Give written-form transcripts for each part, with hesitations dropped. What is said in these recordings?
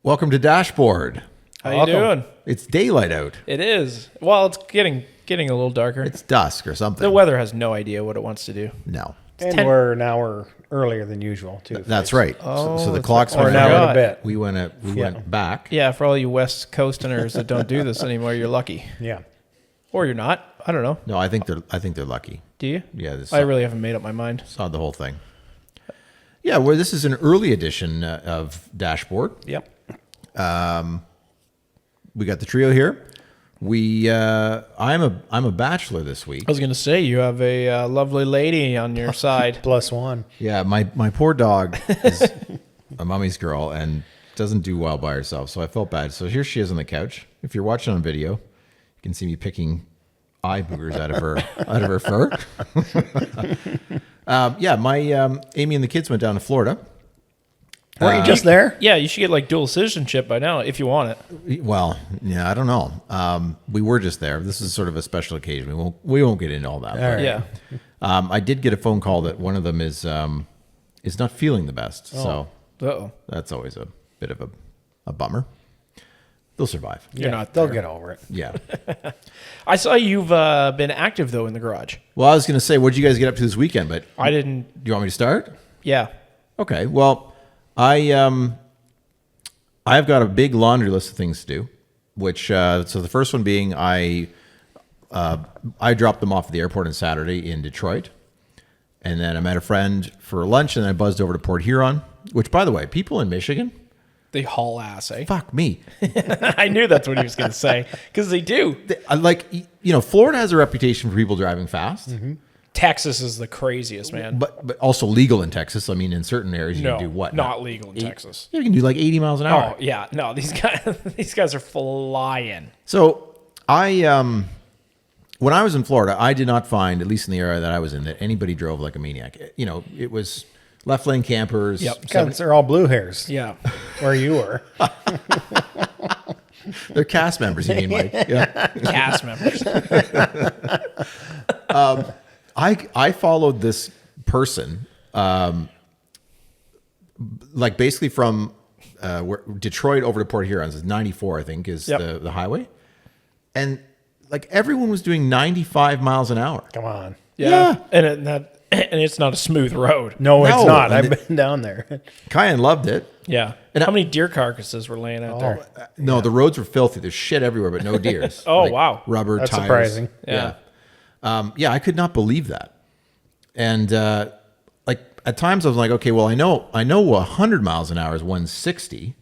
Welcome to Dashboard. How you doing? It's daylight out. It is. Well, it's getting a little darker. It's dusk or something. The weather has no idea what it wants to do. No. And we're an hour earlier than usual, too. That's right. Oh, so the clocks Or went an hour out. and a bit. We went back. Yeah, for all you West Coasterners that don't do this anymore, you're lucky. Yeah. Or you're not. I don't know. No, I think they're lucky. Do you? Yeah, I really haven't made up my mind. saw the whole thing. Yeah, well, this is an early edition of Dashboard. Yep. We got the trio here. I'm a bachelor this week. I was going to say, you have a lovely lady on your side. +1. Yeah, my poor dog is a mummy's girl and doesn't do well by herself, so I felt bad. So here she is on the couch. If you're watching on video, you can see me picking eye boogers out of her fur. My Amy and the kids went down to Florida. Weren't you just there? Yeah, you should get like dual citizenship by now if you want it. Well, yeah, I don't know. We were just there. This is sort of a special occasion. We won't get into all that. All right. Yeah. I did get a phone call that one of them is not feeling the best. So Uh-oh. that's always a bit of a bummer. They'll survive. You're not They'll there. get over it. Yeah. I saw you've been active, though, in the garage. Well, I was going to say, what did you guys get up to this weekend? But I didn't. do you want me to start? Yeah. Okay. Well, I've got a big laundry list of things to do. Which so the first one being I dropped them off at the airport on Saturday in Detroit, and then I met a friend for lunch, and then I buzzed over to Port Huron. Which, by the way, people in Michigan, They haul ass, eh? fuck me. I knew that's what he was going to say. Because they do. Florida has a reputation for people driving fast. Mm-hmm. Texas is the craziest, man. But also legal in Texas. I mean, in certain areas you No, can do what? not legal in Texas. You can do like 80 miles an hour. Oh, yeah. No, these guys are flying. So when I was in Florida, I did not find, at least in the area that I was in, that anybody drove like a maniac. You know, it was left lane campers. Yep. Because they're all blue hairs. Yeah. Where you were. They're cast members, you mean, Mike? Yeah. Cast members. I followed this person, like basically from Detroit over to Port Huron. It's 94, I think, is the highway. And like everyone was doing 95 miles an hour. Come on. Yeah. And it's not a smooth road. No, it's No, not. and I've been down there. Cayenne loved it. Yeah. And how many deer carcasses were laying out there? No, the roads were filthy. There's shit everywhere, but no deers. Oh, wow. Rubber That's tires. surprising. Yeah. I could not believe that. And like at times I was like, okay, well, I know 100 miles an hour is 160,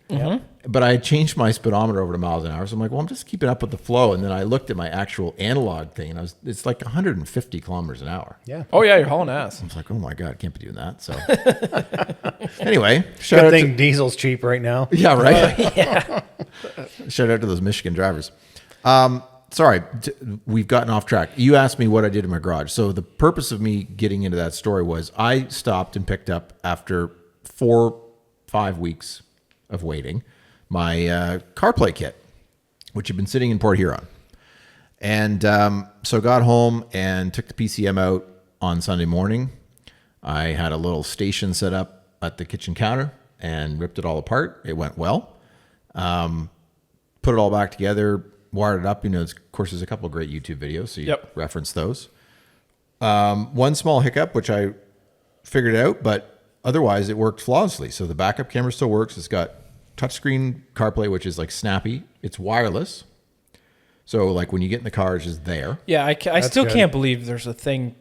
but I had changed my speedometer over to miles an hour. So I'm like, well, I'm just keeping up with the flow. And then I looked at my actual analog thing, and it's like 150 kilometers an hour. Yeah. Oh, yeah. You're hauling ass. I was like, oh my God, can't be doing that. So anyway, Good thing diesel's cheap right now. yeah, right. Shout out to those Michigan drivers. Sorry, we've gotten off track. You asked me what I did in my garage. So the purpose of me getting into that story was I stopped and picked up, after 4-5 weeks of waiting, my CarPlay kit, which had been sitting in Port Huron. And so got home and took the PCM out on Sunday morning. I had a little station set up at the kitchen counter and ripped it all apart. It went well. Put it all back together, wired it up. You know, of course, there's a couple of great YouTube videos, so you reference those. One small hiccup, which I figured out, but otherwise it worked flawlessly. So the backup camera still works. It's got touchscreen CarPlay, which is like snappy. It's wireless. So like when you get in the car, it's just there. Yeah. I still good. can't believe there's a thing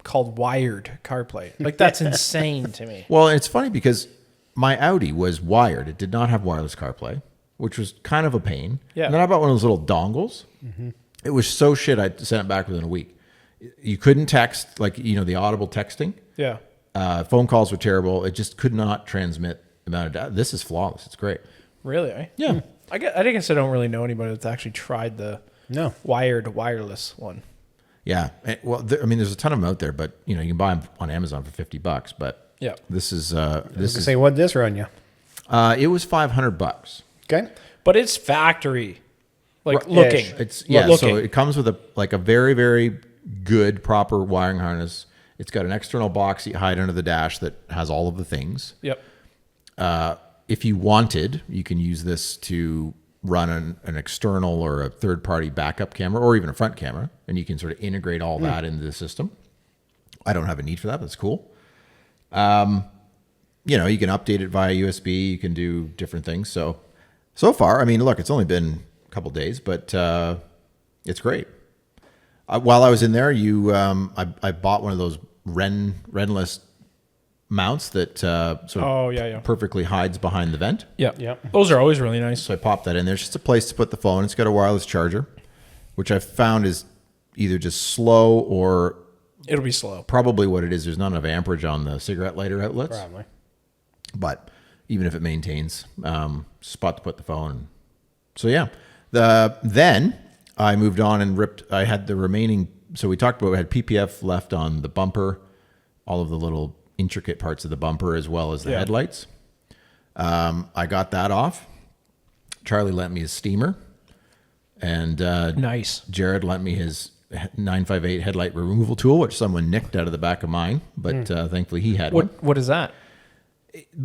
called wired CarPlay. Like, that's insane to me. Well, it's funny because my Audi was wired. It did not have wireless CarPlay, which was kind of a pain. Yeah. And then I bought one of those little dongles. It was so shit, I sent it back within a week. You couldn't text, like, you know, the audible texting. Yeah. Phone calls were terrible. It just could not transmit the amount of data. This is flawless. It's great. Really? Eh? Yeah. I guess I don't really know anybody that's actually tried the wired wireless one. Yeah. Well, there's a ton of them out there, but you know, you can buy them on Amazon for $50. But Yeah. this is Say, what'd this run you? it was $500. Okay. But it's factory, like Ish. looking. It's Looking. So it comes with a very, very good proper wiring harness. It's got an external box you hide under the dash that has all of the things. Yep. if you wanted, you can use this to run an external or a third-party backup camera or even a front camera, and you can sort of integrate all that into the system. I don't have a need for that. That's cool. You know, you can update it via USB. You can do different things. So far, I mean, look, it's only been a couple days, but it's great. While I was in there, I bought one of those Renless mounts that sort of perfectly hides behind the vent. Yeah. Those are always really nice. So I popped that in there. It's just a place to put the phone. It's got a wireless charger, which I've found is either just slow or It'll be slow. probably what it is. There's not enough amperage on the cigarette lighter outlets. Probably. But even if it maintains, spot to put the phone. So yeah, then I moved on and ripped. I had the remaining. So we talked about we had PPF left on the bumper, all of the little intricate parts of the bumper as well as the headlights. I got that off. Charlie lent me his steamer, and Nice. Jared lent me his 958 headlight removal tool, which someone nicked out of the back of mine, but thankfully he had one. What is that?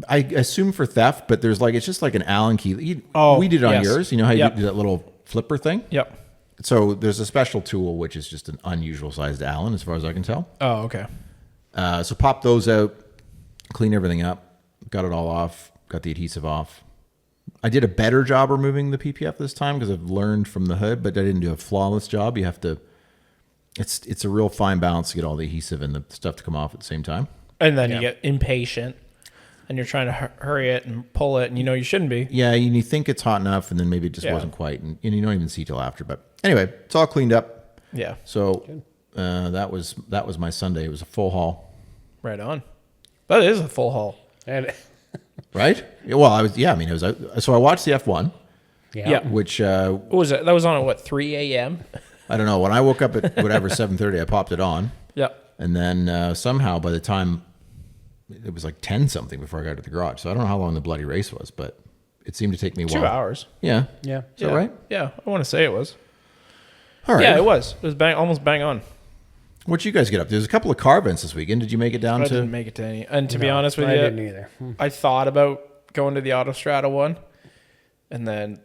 I assume for theft, but there's like, it's just like an Allen key. We did it on yours. You know how you do that little flipper thing? Yep. So there's a special tool, which is just an unusual sized Allen, as far as I can tell. Oh, okay. So pop those out, clean everything up, got it all off, got the adhesive off. I did a better job removing the PPF this time because I've learned from the hood, but I didn't do a flawless job. You have to, it's a real fine balance to get all the adhesive and the stuff to come off at the same time. And then you get impatient and you're trying to hurry it and pull it and you know you shouldn't be. Yeah, you think it's hot enough and then maybe it just wasn't quite. And you don't even see till after. But anyway, it's all cleaned up. Yeah. So that was my Sunday. It was a full haul. Right on. But it is a full haul. And Right? Well, it was, so I watched the F1. Yeah. Which, What was it? That was on at what, 3 a.m.? I don't know. When I woke up at whatever, 7:30, I popped it on. Yep. And then somehow by the time, it was like 10 something before I got to the garage. So I don't know how long the bloody race was, but it seemed to take me a while. 2 hours. Yeah. Yeah. Is that right? Yeah, I want to say it was. All right. Yeah, it was. It was almost bang on. What'd you guys get up to? There's a couple of car events this weekend. Did you make it down I to? didn't make it to any. And to be honest with I you, didn't either. I thought about going to the Autostrada one. And then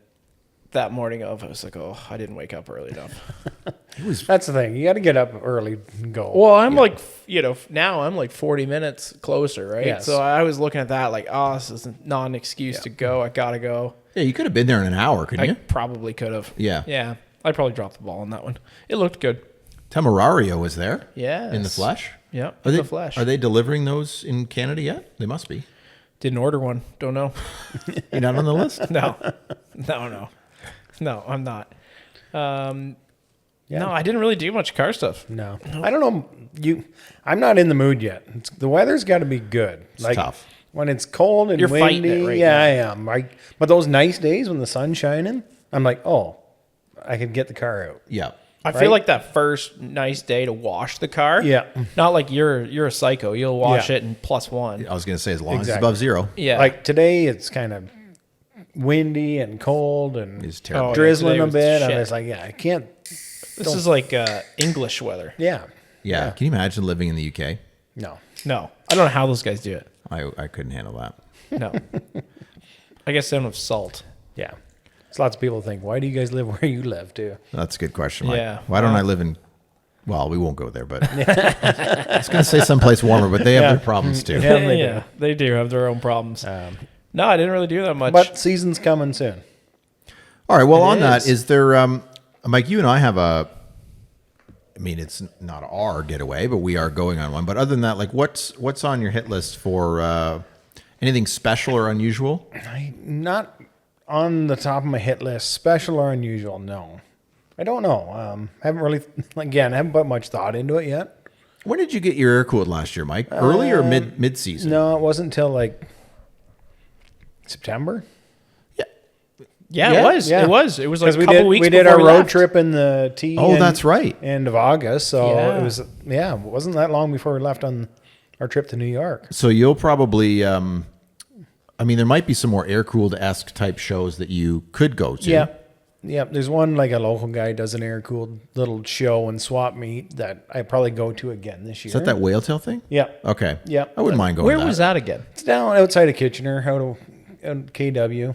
that morning I was like, oh, I didn't wake up early enough. That's the thing. You got to get up early and go. Well, I'm like, now I'm like 40 minutes closer, right? Yes. So I was looking at that like, oh, this is not an excuse to go. I got to go. Yeah, you could have been there in an hour, couldn't I you? probably could have. Yeah. Yeah. I probably dropped the ball on that one. It looked good. Temerario was there. Yes. In the flesh. Yeah. Are In they, the flesh. Are they delivering those in Canada yet? They must be. Didn't order one. Don't know. You're not on the list? No, I'm not. Yeah. No, I didn't really do much car stuff. No. I don't know. I'm not in the mood yet. The weather's got to be good. It's tough. When it's cold and You're fighting windy. it right yeah, now. I am. But those nice days when the sun's shining, I'm like, oh, I could get the car out. Yeah. I Right? feel like that first nice day to wash the car. Yeah. Not like you're a psycho. You'll wash Yeah. it in +1. I was going to say, as long as it's Exactly. above zero. Yeah. Like today, it's kind of windy and cold and It's terrible. Oh, drizzling today a was bit. shit. And it's like, yeah, I can't. this is like English weather. Yeah. Yeah. Can you imagine living in the UK? No. No, I don't know how those guys do it. I couldn't handle that. No. I guess they don't have salt. Yeah. So lots of people think, why do you guys live where you live, too? That's a good question, Mike. Yeah. Why don't I live in... Well, we won't go there, but... I was going to say someplace warmer, but they have their problems, too. Yeah, they do. Yeah, they do have their own problems. No, I didn't really do that much. But season's coming soon. All right. Well, It on that, is. is there... Mike, you and I have a... I mean, it's not our getaway, but we are going on one. But other than that, like, what's on your hit list for anything special or unusual? Not on the top of my hit list, special or unusual, no. I don't know. Haven't really, again, haven't put much thought into it yet. When did you get your air cooled last year, Mike? Early or mid-season? No, it wasn't until like September. yeah, Yeah, it was. yeah. It was. It was like a we couple did, weeks we did before our we road left. trip in the T. Oh, that's right. End of August. So Yeah. it was, it wasn't that long before we left on our trip to New York. So you'll probably... I mean, there might be some more air-cooled-esque type shows that you could go to. Yeah. Yeah. There's one, like a local guy does an air cooled little show and swap meet that I probably go to again this year. Is that whale tail thing? Yeah. Okay. Yeah. I wouldn't mind going Where to that. was that again? It's down outside of Kitchener, out of KW.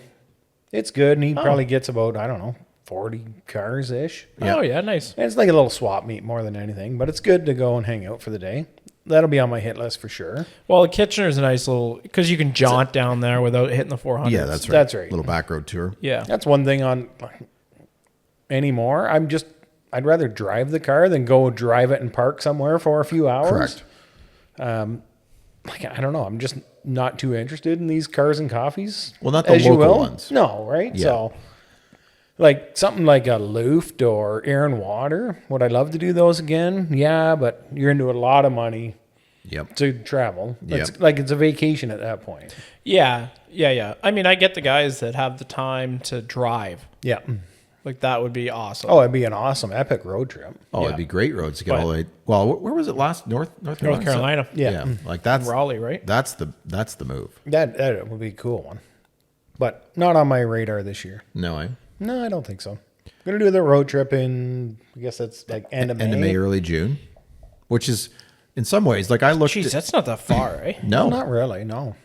It's good, and he probably gets about, I don't know, 40 cars ish. Yeah. Oh yeah, nice. And it's like a little swap meet more than anything, but it's good to go and hang out for the day. That'll be on my hit list for sure. Well, Kitchener's a nice little because you can jaunt down there without hitting the 400. Yeah, that's right. That's right. Little back road tour. Yeah. That's one thing on anymore. I'd rather drive the car than go drive it and park somewhere for a few hours. Correct. Like, I don't know. I'm just not too interested in these cars and coffees. Well, not the as you local will. ones. No, right? Yeah. So, like something like a Luft or Air and Water. Would I love to do those again? Yeah, but you're into a lot of money Yep. to travel. It's Yep. like it's a vacation at that point. Yeah. I mean, I get the guys that have the time to drive. Yeah. Like that would be awesome. Oh, it'd be an awesome, epic road trip. Oh, Yeah. it'd be great roads to get But- all the way. Well, where was it last? North Carolina. Yeah. Like that's Raleigh, right? That's the move. That would be a cool one. But not on my radar this year. No, No, I don't think so. Gonna do the road trip in, I guess that's like end of May. early June, which is in some ways like I looked. Jeez, that's not that far, eh? No, Not really, no.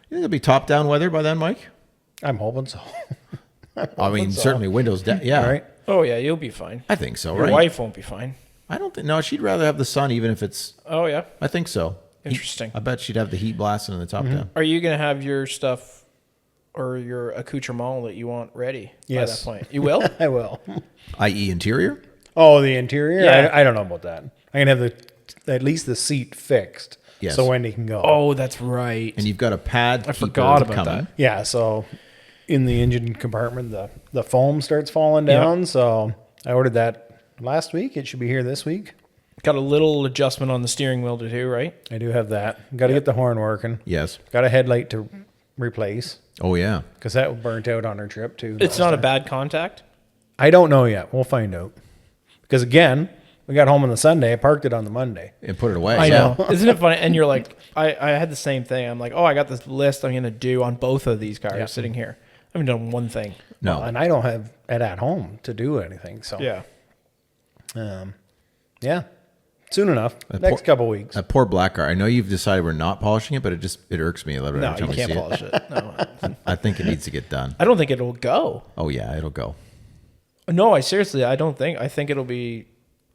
You think it'll be top down weather by then, Mike? I'm hoping so. I mean, so. certainly windows down. Yeah, All right. Oh yeah, you'll be fine. I think so. Your Right? wife won't be fine. I don't think. No, she'd rather have the sun, even if it's. Oh yeah. I think so. Interesting. I bet she'd have the heat blasting in the top down. Are you gonna have your stuff or your accoutrement that you want ready Yes. by that point? You will? I will. I.e., interior. Oh, the interior? Yeah. I don't know about that. I'm gonna have at least the seat fixed. Yes. So Wendy can go. Oh, that's right. And you've got a pad. I forgot about that. Yeah, so in the engine compartment the foam starts falling down. So I ordered that last week. It should be here this week. Got a little adjustment on the steering wheel to do, right? I do have that. Got to get the horn working. Yes. Got a headlight to replace Oh yeah. because that burnt out on our trip too. It's not a bad contact. I don't know yet. We'll find out. Because again, we got home on the Sunday. I parked it on the Monday. And put it away. I Yeah. know. Isn't it funny? And you're like, I had the same thing. I'm like, oh, I got this list I'm going to do on both of these cars sitting here. I haven't done one thing. No. Well, and I don't have it at home to do anything. So Yeah. yeah. Soon enough. That Next poor- couple weeks. That poor black car. I know you've decided we're not polishing it, but it irks me a little bit No, every time you I can't see polish it. No. it. I think it needs to get done. I don't think it'll go. Oh yeah, it'll go. No, I don't think. I think it'll be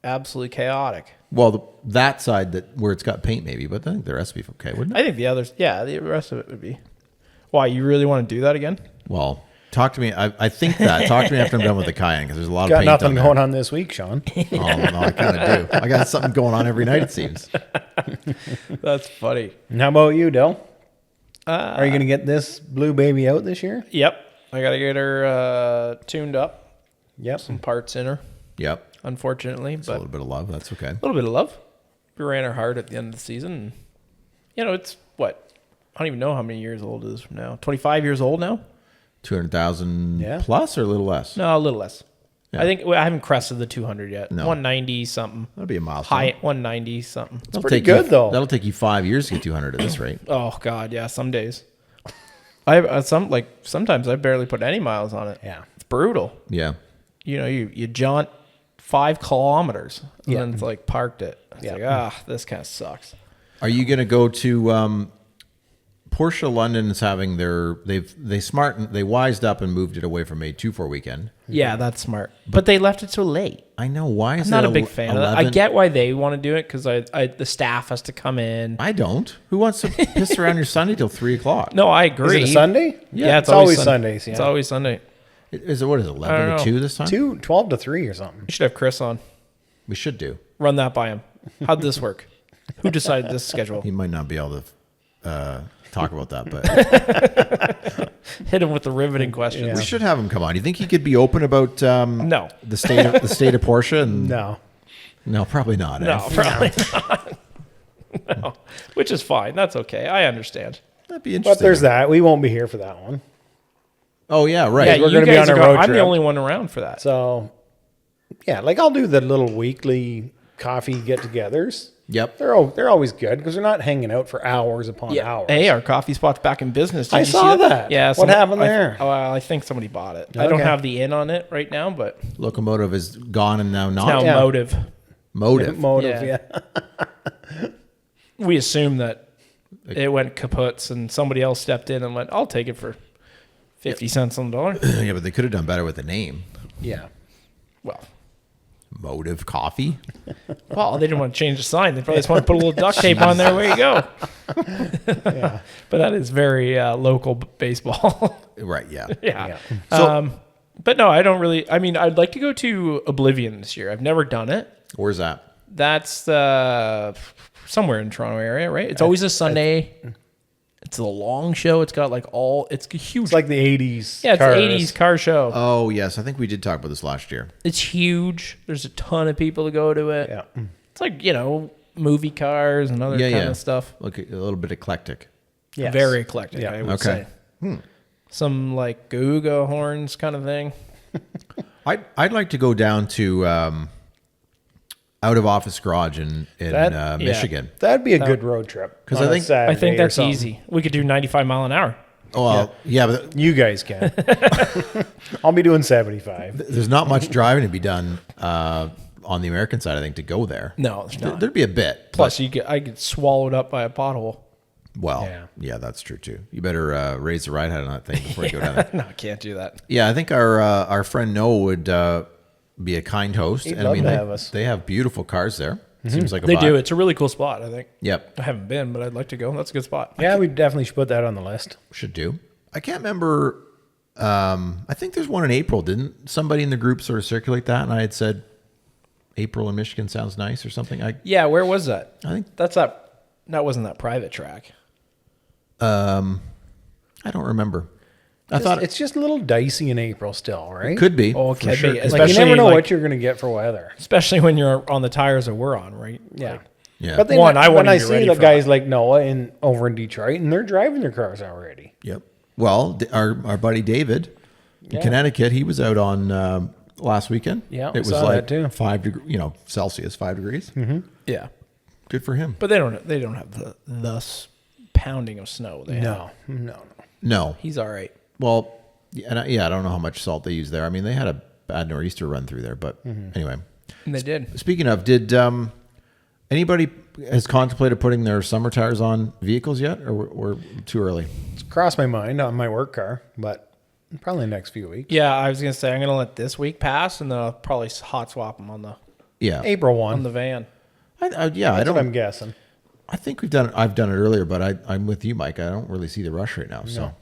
absolutely chaotic. Well, that side where it's got paint maybe, but I think the rest would be okay, wouldn't it? I think the others, the rest of it would be. Why, you really want to do that again? Well, talk to me. I think that. Talk to me after I'm done with the Cayenne because there's a lot Got of paint nothing on going there. on this week, Sean. Oh no, I kind of do. I got something going on every night. It seems. That's funny. And how about you, Dill? Are you going to get this blue baby out this year? Yep. I got to get her tuned up. Yep. Some parts in her, Yep. unfortunately. A But little bit of love. That's okay. a little bit of love. We ran her hard at the end of the season. And, it's what? I don't even know how many years old it is from now. 25 years old now? 200,000 plus or a little less. No, a little less. Yeah. I think I haven't crested the 200 yet. No. 190 something. That'll be a milestone. High 190 something. That'll pretty take you- good, though. That'll take you 5 years to get 200 at this rate. Oh God, yeah. Some days. I sometimes I barely put any miles on it. Yeah. It's brutal. Yeah. You jaunt 5 kilometers and Yeah. then it's like parked it. It's Yeah. like this kind of sucks. Are you going to go to Porsche London is having they wised up and moved it away from a 2-4 weekend. Yeah, that's smart. But they left it so late. I know why is I'm not it a big fan of that. I get why they want to do it because the staff has to come in. I don't. Who wants to piss around your Sunday till 3:00? No, I Is agree. it a Sunday? Yeah, it's always Sundays. Yeah. It's always Sunday. Is it what is it, I 11 don't to know. 2 this time? 12 to 3 or something. You should have Chris on. We should do. Run that by him. How'd this work? Who decided this schedule? He might not be able to talk about that, but Hit him with the riveting questions. Yeah. we should have him come on. You think he could be open about No. the state of Porsche? And No. probably not. No, Eh? probably not. No. Which is fine. That's okay. I understand. That'd be interesting. But there's that. We won't be here for that one. Oh yeah, right. Yeah, we're you gonna be guys on a are going. road I'm the trip. only one around for that. So, yeah, like I'll do the little weekly coffee get-togethers. Yep. They're always good because they're not hanging out for hours upon Yeah. hours. Hey, our coffee spot's back in business. Did I you see saw that. Yeah. What happened there? I think somebody bought it. I don't Okay. have the in on it right now, but Locomotive is gone and now not. now Yeah. motive. Motive. Motive, Yeah. yeah. We assume that it went kaputs and somebody else stepped in and went, I'll take it for 50 cents on the dollar. Yeah, but they could have done better with the name. Yeah. Well, Motive Coffee. they didn't want to change the sign. They probably just want to put a little duct tape on there. Where you go. Yeah. But that is very local baseball. Right, yeah. Yeah. So- But no, I don't really. I mean, I'd like to go to Oblivion this year. I've never done it. Where's that? That's somewhere in Toronto area, right? It's always a Sunday. It's a long show. It's got like it's huge. It's like the 80s. yeah, it's cars. an 80s car show. Oh, yes. I think we did talk about this last year. It's huge. There's a ton of people to go to it. Yeah. It's like, movie cars and other kind of stuff. Look, a little bit eclectic. Yes. Very eclectic, Yeah. I would Okay. say. Some like Goo horns kind of thing. I'd like to go down to Out of Office Garage in That- Michigan. That'd be a good road trip. 'Cause on I a think- Saturday I think or that's something. easy. We could do 95 mile an hour. Oh, well, yeah, but You guys can. I'll be doing 75. there's not much driving to be done on the American side, I think, to go there. No, there's not. There'd be a bit. Plus, I get swallowed up by a pothole. Well, Yeah. yeah, that's true too. You better raise the ride height on that thing before you go down there. No, I can't do that. Yeah, I think our friend Noah would be a kind host. He'd love to have us. They have beautiful cars there. Seems like a They vibe. do. It's a really cool spot, I think. Yep, I haven't been, but I'd like to go. That's a good spot. Yeah, we definitely should put that on the list. should do. I can't remember. I think there's one in April. Didn't somebody in the group sort of circulate that? And I had said April in Michigan sounds nice or something. Yeah, where was that? I think That's that. That wasn't that private track. I don't remember. I thought It's just a little dicey in April still, right? it could be. Oh, it for could sure. be. Like, you Especially, never know like- what you're going to get for weather. Especially when you're on the tires that we're on, right? Yeah. Like, Yeah. But then One, I when wouldn't I be see ready the for guys like Noah over in Detroit, and they're driving their cars already. Yep. Well, our buddy David in Yeah. Connecticut, he was out on last weekend. Yeah, it was saw like that too. 5 degrees, Celsius, 5 degrees. yeah. Good for him. But they don't have the pounding of snow. They have. No. No. He's all right. Well, I don't know how much salt they use there. I mean, they had a bad nor'easter run through there, but anyway. And they did. Speaking of, did anybody has contemplated putting their summer tires on vehicles yet, or we're too early? It's crossed my mind on my work car, but probably the next few weeks. Yeah, I was gonna say I'm gonna let this week pass, and then I'll probably hot swap them on the Yeah. April on 1. the van. I That's what I'm guessing. I think I've done it earlier, but I'm with you, Mike. I don't really see the rush right now. So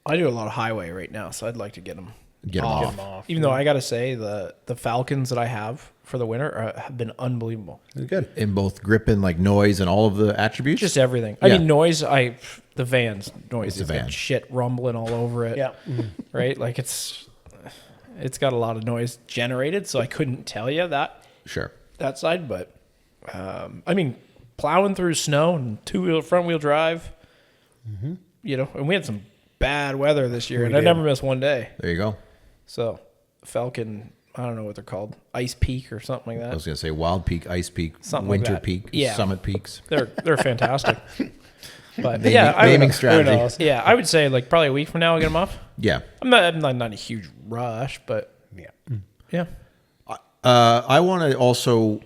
I do a lot of highway right now, so I'd like to get them get them off. off. off. Even though I gotta say the Falcons that I have for the winter have been unbelievable. It's good. In both grip and like noise and all of the attributes. Just everything. I Yeah. mean, noise. The van's noise. It's a It's got van. shit rumbling all over it. Yeah. Right. Like it's got a lot of noise generated, so I couldn't tell you that Sure. side. But I mean, plowing through snow and front wheel drive. And we had some bad weather this year, We and I did. never missed one day. There you go. So Falcon, I don't know what they're called, Ice Peak or something like I that. was gonna say Wild Peak, Ice Peak, Something like Winter that. Peak, Yeah. Summit Peaks. They're fantastic. But Naming, yeah, naming Who strategy. knows? yeah, I would say like probably a week from now I'll get them off. Yeah. I'm not in a huge rush, but Yeah. yeah. I want to also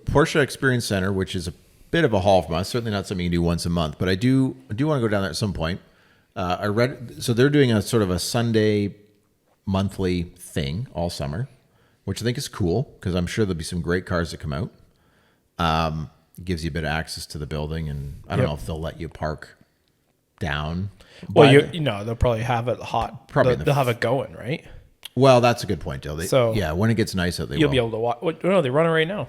Porsche Experience Center, which is a bit of a haul from us. Certainly not something you do once a month, but I do want to go down there at some point. I read so they're doing a sort of a Sunday monthly thing all summer, which I think is cool because I'm sure there'll be some great cars that come out. Gives you a bit of access to the building, and I don't Yep. know if they'll let you park down. Well, but- they'll probably have it hot. Probably They'll have it going, right? well, that's a good point, Dale. So- yeah, when it gets nice out, they You'll will. be able to watch. No, they run it right now.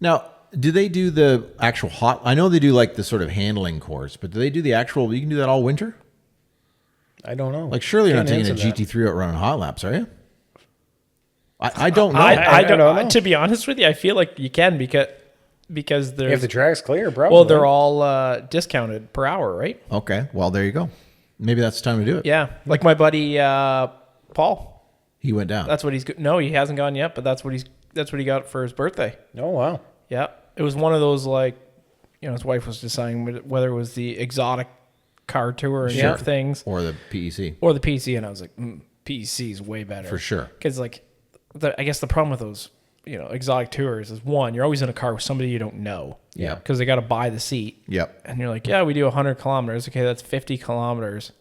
Now, do they do the actual hot? I know they do like the sort of handling course, but do they do the actual? You can do that all winter. I don't know. Like, surely you're not Can't taking a answer that. GT3 out running hot laps, are you? I don't know. I don't know. To be honest with you, I feel like you can because If there's the track's clear, probably. well, they're all discounted per hour, right? Okay, well there you go. Maybe that's the time to do it. Yeah, like my buddy Paul. He went down. That's what he's. No, he hasn't gone yet, but that's what he got for his birthday. Oh, wow. Yeah, it was one of those like, his wife was deciding whether it was the exotic car tour and Sure. things or the PEC or the PC, and I was like, PEC is way better for sure. because like, I guess the problem with those exotic tours is one, you're always in a car with somebody you don't know. Yeah. because they got to buy the seat. Yep. And you're like, yeah, we do 100 kilometers. Okay, that's 50 kilometers.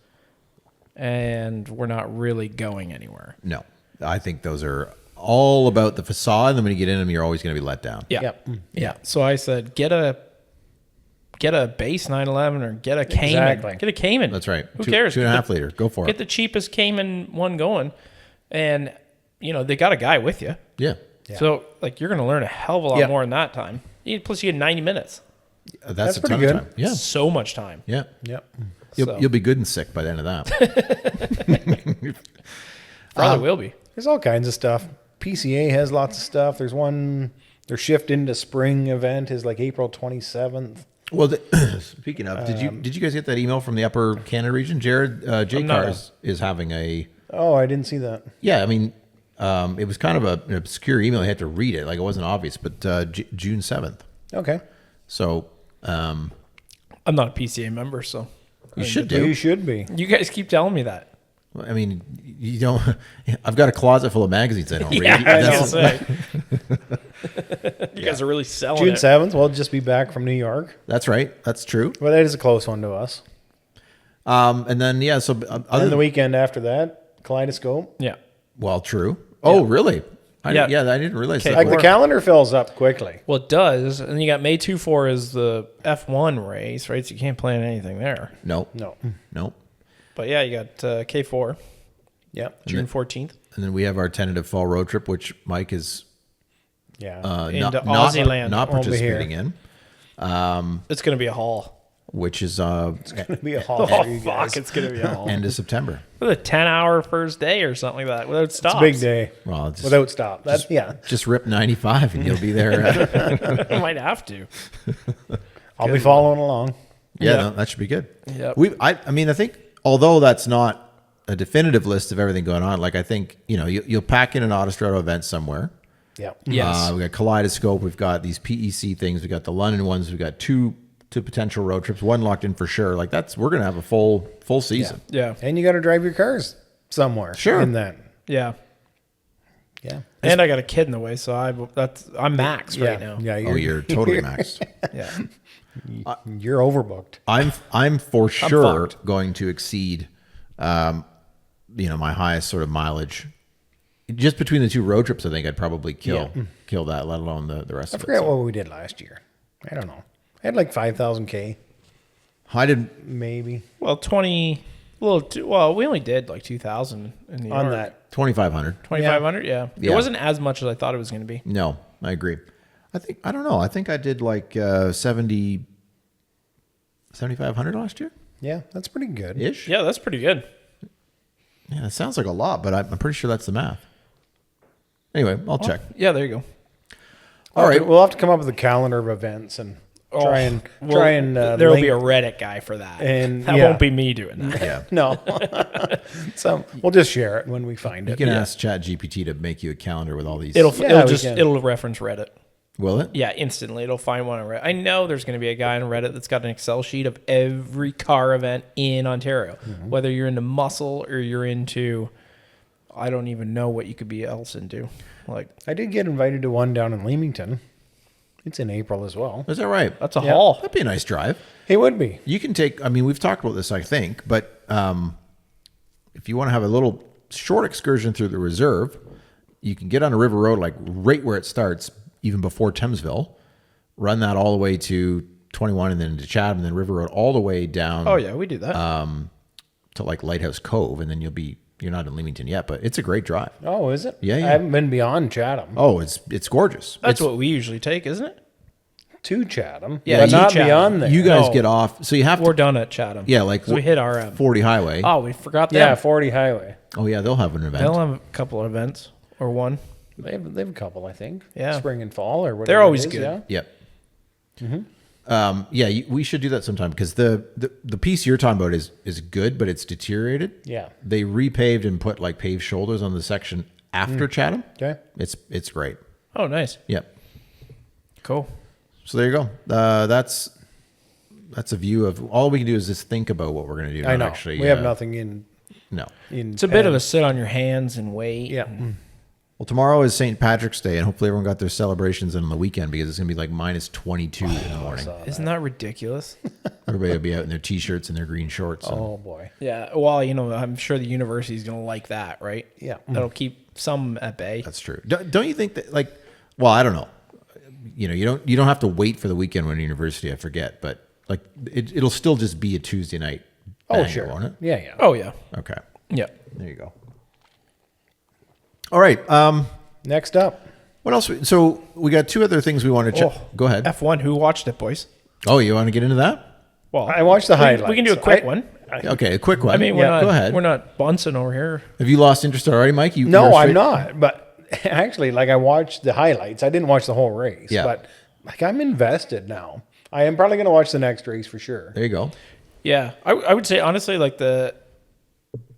and we're not really going anywhere. No, I think those are all about the facade. And then when you get in them, you're always going to be let down. Yeah. Yep. Yeah. So I said, get a base 911 or get a Cayman. Exactly. Get a Cayman. That's right. Who Two- cares? 2.5 liter. Go for Get it. the cheapest Cayman one going. And, they got a guy with you. Yeah. So, you're going to learn a hell of a lot Yep. more in that time. Plus, you get 90 minutes. That's a pretty ton good. of time. Yeah. So much time. Yeah. Yep. So- You'll be good and sick by the end of that. Probably will be. There's all kinds of stuff. PCA has lots of stuff. There's one, their shift into spring event is like April 27th. Well, speaking of, did you guys get that email from the Upper Canada region? Jared, J I'm not Cars is having a. Oh, I didn't see that. Yeah, I mean, it was kind of an obscure email. You had to read it, like it wasn't obvious. But June 7th. Okay. So I'm not a PCA member, so. you should You do. should be. You guys keep telling me that. I mean, you don't. I've got a closet full of magazines I don't read. Yeah, I was That's, going to say. You guys are really selling June it. 7th, we'll just be back from New York. that's right. That's true. Well, that is a close one to us. And then so other And the weekend after that, Kaleidoscope. Yeah. well, true. Oh, really? I Yeah. I didn't realize Okay. that. Like the calendar fills up quickly. Well, it does. And you got May 24 is the F1 race, right? So you can't plan anything there. No, No. no. But yeah, you got K4, Yep. June 14th. And then we have our tentative fall road trip, which Mike is Yeah. Into Aussie-land. not Won't be here. participating in, It's going to be a haul. which is It'll be a haul Oh, for you guys. fuck. It's going to be a haul. end of September. With a 10-hour first day or something like that without It's stops. a big day. Well, just, Without stop. That's just rip 95 and you'll be there. I might have to. I'll be following along. Yeah, Yep. no, that should be good. Yep. I mean, I think although that's not a definitive list of everything going on, like I think you'll pack in an Autostrada event somewhere. Yep. Yes. We got Kaleidoscope. We've got these PEC things. We got the London ones. We got two potential road trips. One locked in for sure. Like we're gonna have a full season. Yeah. And you got to drive your cars somewhere. Sure. In that. Yeah. Yeah. And I got a kid in the way, so I'm maxed Yeah. right now. Yeah. You're totally maxed. Yeah. You're overbooked. I'm for sure fucked. going to exceed, my highest sort of mileage. Just between the two road trips, I think I'd probably kill that, let alone the rest I of forget it. what we did last year. I don't know. I had like 5,000 K, I did maybe Well, we only did like 2,000 in New York. on that. 2,500. 2,500, yeah. It Yeah. wasn't as much as I thought it was going to be. No, I agree. I don't know. I think I did like 7,500 last year Yeah, that's pretty good. ish. Yeah, that's pretty good. Yeah, it sounds like a lot, but I'm pretty sure that's the math. Anyway, I'll check. Yeah, there you go. All right. we'll have to come up with a calendar of events and try and there will link- be a Reddit guy for that. And, that yeah. won't be me doing that. Yeah. No, so we'll just share it when we find You it. can ask ChatGPT to make you a calendar with all these. It'll Yeah, we can. it'll reference Reddit. Will it? Yeah, instantly. It'll find one on Reddit. I know there's going to be a guy on Reddit that's got an Excel sheet of every car event in Ontario. Whether you're into muscle or you're into, I don't even know what you could be else into. Like, I did get invited to one down in Leamington. It's in April as well. Is that right? that's a Yeah. haul. That'd be a nice drive. It would be. You can take. I mean, we've talked about this, I think, but if you want to have a little short excursion through the reserve, you can get on a river road, like right where it starts, even before Thamesville. Run that all the way to 21, and then into Chatham, and then River Road all the way down. Oh, yeah, we do that. To like Lighthouse Cove, and then you're not in Leamington yet, but it's a great drive. Oh, is it? Yeah, yeah. I haven't been beyond Chatham. Oh, it's gorgeous. that's It's- what we usually take, isn't it? To Chatham. Yeah, but to not Chatham. beyond there. you guys No. get off, so you have We're to. done at Chatham. Yeah, like 'Cause we hit RM. 40 highway. Oh, we forgot them. Yeah, 40 highway. Oh yeah, they'll have an event. They'll have a couple of events or one. They have a couple, I think. Yeah. Spring and fall or whatever. They're always it is, good. Yeah. Yep. We should do that sometime because the piece you're talking about is good, but it's deteriorated. Yeah. They repaved and put like paved shoulders on the section after Chatham. Okay. It's great. Oh, nice. Yep. Cool. So there you go. That's a view of all we can do is just think about what we're going to do. I not know. Actually, we have nothing in. No. in It's a bit of a sit on your hands and wait. Yeah. Well, tomorrow is St. Patrick's Day, and hopefully everyone got their celebrations in on the weekend because it's going to be like minus 22 in the morning. Isn't that ridiculous? Everybody will be out in their T-shirts and their green shorts. And Oh boy. Yeah. Well, I'm sure the university's going to like that, right? Yeah. That'll keep some at bay. that's true. Don't you think that, like, well, I don't know. You don't have to wait for the weekend when university, I forget, but like it'll still just be a Tuesday night. Oh, banger, sure. Won't it? Yeah, yeah. Oh, yeah. Okay. Yeah. There you go. All right. Next up. What else? So we got two other things we want to check. Oh, Go ahead. F1, who watched it, boys? Oh, you want to get into that? Well, I watched the highlights. We can do a quick one. Okay, a quick one. I mean, go ahead. We're not Bunsen over here. Have you lost interest already, Mike? You're No, I'm straight- not. But actually, like I watched the highlights. I didn't watch the whole race. Yeah. But like I'm invested now. I am probably going to watch the next race for sure. There you go. Yeah. I would say, honestly, like the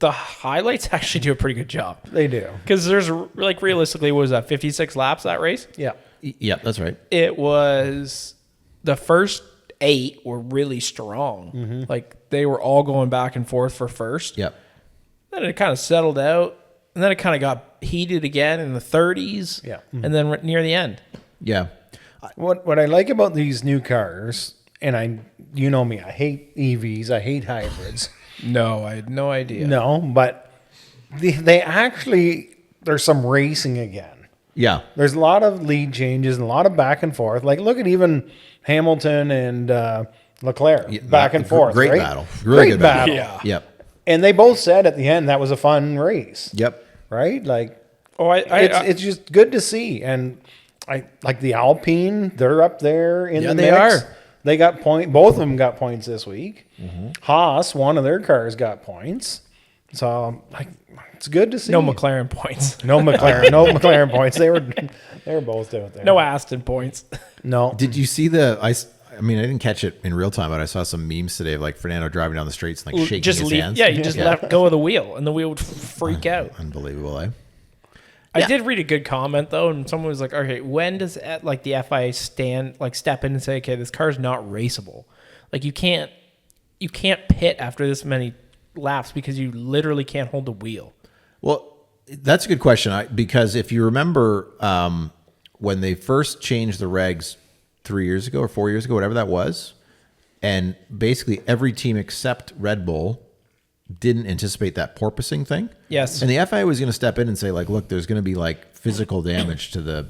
highlights actually do a pretty good job. They do. Because there's, like, realistically, what was that, 56 laps, that race? Yeah. Yeah, that's right. It was, the first 8 were really strong. Mm-hmm. Like, they were all going back and forth for first. Yep. Then it kind of settled out. And then it kind of got heated again in the 30s. Yeah. And then near the end. Yeah. What I like about these new cars, and you know me, I hate EVs, I hate hybrids. No, I had no idea. No, but they actually, there's some racing again. Yeah. There's a lot of lead changes and a lot of back and forth. Like, look at even Hamilton and Leclerc back and forth. Great right? battle. Really Great good battle. Yeah. Yep. And they both said at the end that was a fun race. Yep. Right? Like, Oh, it's just good to see. And I like the Alpine, they're up there in Yeah, the they mix. are. They got both of them got points this week. Mm-hmm. Haas, one of their cars got points. So like it's good to see. no McLaren points. No McLaren points. They were both out there. No Aston points. No. Did you see I mean, I didn't catch it in real time, but I saw some memes today of like Fernando driving down the streets and like shaking Just his leave, hands. yeah, you just let go of the wheel, and the wheel would freak out. Unbelievable, eh? I did read a good comment though, and someone was like, "Okay, when does like the FIA step in and say, okay, this car's not raceable? Like you can't pit after this many laps because you literally can't hold the wheel." Well, that's a good question. Because if you remember when they first changed the regs 3 years ago or 4 years ago, whatever that was, and basically every team except Red Bull didn't anticipate that porpoising thing. Yes. And the FIA was going to step in and say, like, look, there's going to be like physical damage to the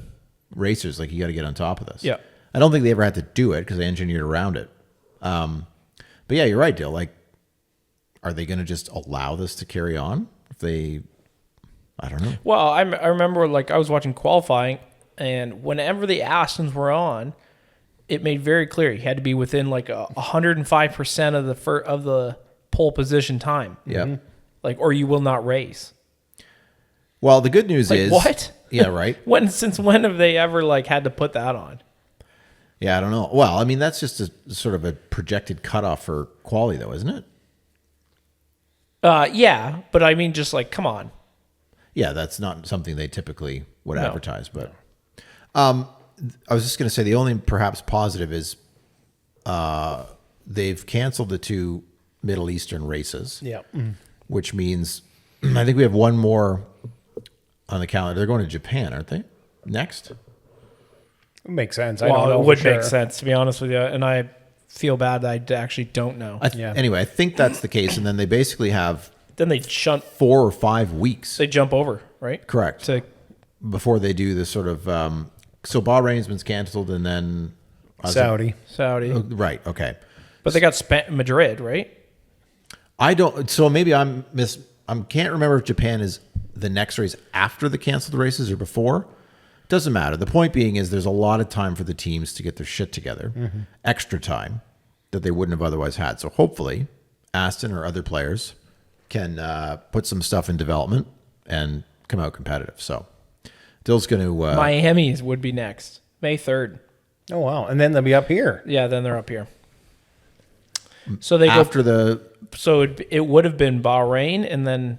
racers. Like, you got to get on top of this. Yeah. I don't think they ever had to do it because they engineered around it. But yeah, you're right, Dale. Like, are they going to just allow this to carry on? I don't know. Well, I remember like I was watching qualifying, and whenever the Astons were on, it made very clear you had to be within like 105% of the pole position time. Yeah. Like, or you will not race. Well, the good news Like, is what? Yeah, right. Since when have they ever like had to put that on? Yeah, I don't know. Well, I mean, that's just a sort of a projected cutoff for quality, though, isn't it? Yeah, but I mean, just like, come on. Yeah, that's not something they typically would No. advertise. But I was just going to say the only perhaps positive is they've canceled the 2 Middle Eastern races. Yeah. Which means I think we have one more on the calendar. They're going to Japan, aren't they? Next? It makes sense. I Well, don't know it would for make sure. sense, to be honest with you. And I feel bad that I actually don't know. Yeah. Anyway, I think that's the case. And then they basically have Then they jump 4 or 5 weeks. over, right? Correct. To Before they do this sort of so Bahrain's been canceled and then Saudi. Saudi. Oh, right, okay. But they got Madrid, right? I don't so maybe I can't remember if Japan is the next race after the canceled races or before. Doesn't matter. The point being is there's a lot of time for the teams to get their shit together. Extra time that they wouldn't have otherwise had. So hopefully Aston or other players can put some stuff in development and come out competitive. So Dill's going to Miami's would be next, May 3rd. Oh wow! And then they'll be up here. Yeah, then they're up here. So they after go. the So it would have been Bahrain and then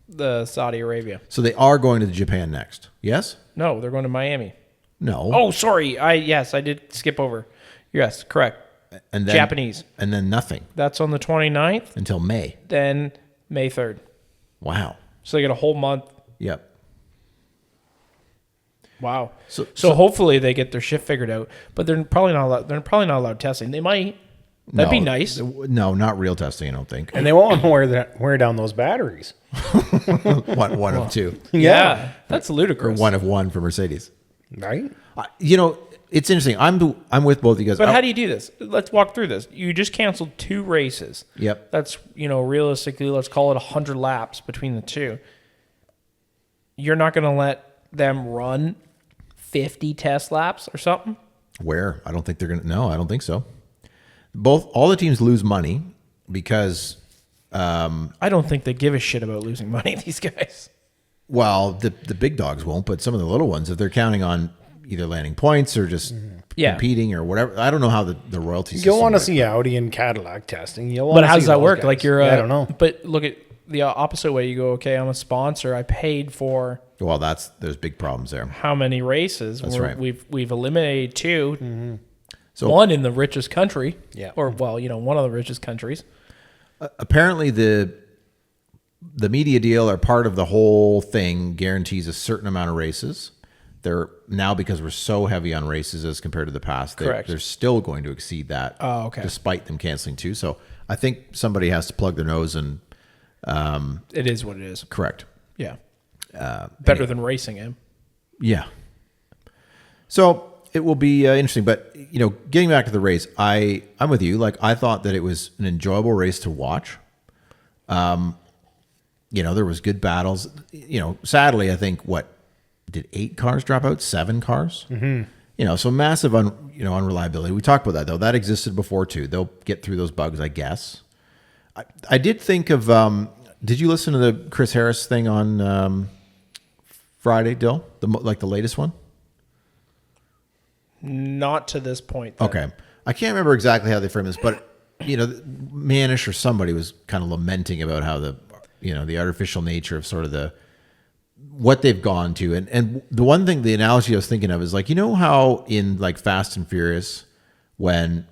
the Saudi Arabia. so they are going to Japan next. Yes? No, they're going to Miami. No. Oh, sorry. I did skip over. Yes, correct. and then Japanese. And then nothing That's on the 29th. until May. Then May 3rd. Wow. So they get a whole month. Yep. Wow. So hopefully they get their shit figured out, but they're probably not allowed. They're probably not allowed testing. They might. That'd be nice. No, not real testing. I don't think. And they won't wear down those batteries. one of two. Yeah, that's ludicrous. Or one of one for Mercedes. Right? It's interesting. I'm with both of you guys. But how do you do this? Let's walk through this. You just canceled 2 races. Yep. That's, realistically, let's call it 100 laps between the two. You're not going to let them run 50 test laps or something? Where? I don't think they're going to. No, I don't think so. All the teams lose money because. I don't think they give a shit about losing money, these guys. Well, the big dogs won't, but some of the little ones, if they're counting on either landing points or just competing or whatever, I don't know how the royalties. You'll want to see Audi and Cadillac testing. But how does that work? Guys. Like I don't know. But look at the opposite way. You go, okay, I'm a sponsor. I paid for. Well, there's big problems there. How many races? That's right. We've eliminated 2. Mm-hmm. So one in the richest country. Yeah. Or one of the richest countries. Apparently the media deal or part of the whole thing guarantees a certain amount of races. They're now, because we're so heavy on races as compared to the past, they're still going to exceed that. Oh, okay. Despite them canceling 2. So I think somebody has to plug their nose and. It is what it is. Correct. Yeah. Better than racing him. Yeah. So it will be interesting, but getting back to the race, I'm with you. Like, I thought that it was an enjoyable race to watch. There was good battles. Sadly, I think did 8 cars drop out? 7 cars. Mm-hmm. So massive unreliability. We talked about that though. That existed before too. They'll get through those bugs, I guess. I did think of. Did you listen to the Chris Harris thing on Friday, Dill? The latest one. Not to this point. Then. Okay. I can't remember exactly how they framed this, but Manish or somebody was kind of lamenting about how the artificial nature of sort of what they've gone to. And the one thing, the analogy I was thinking of is like, how in like Fast and Furious, when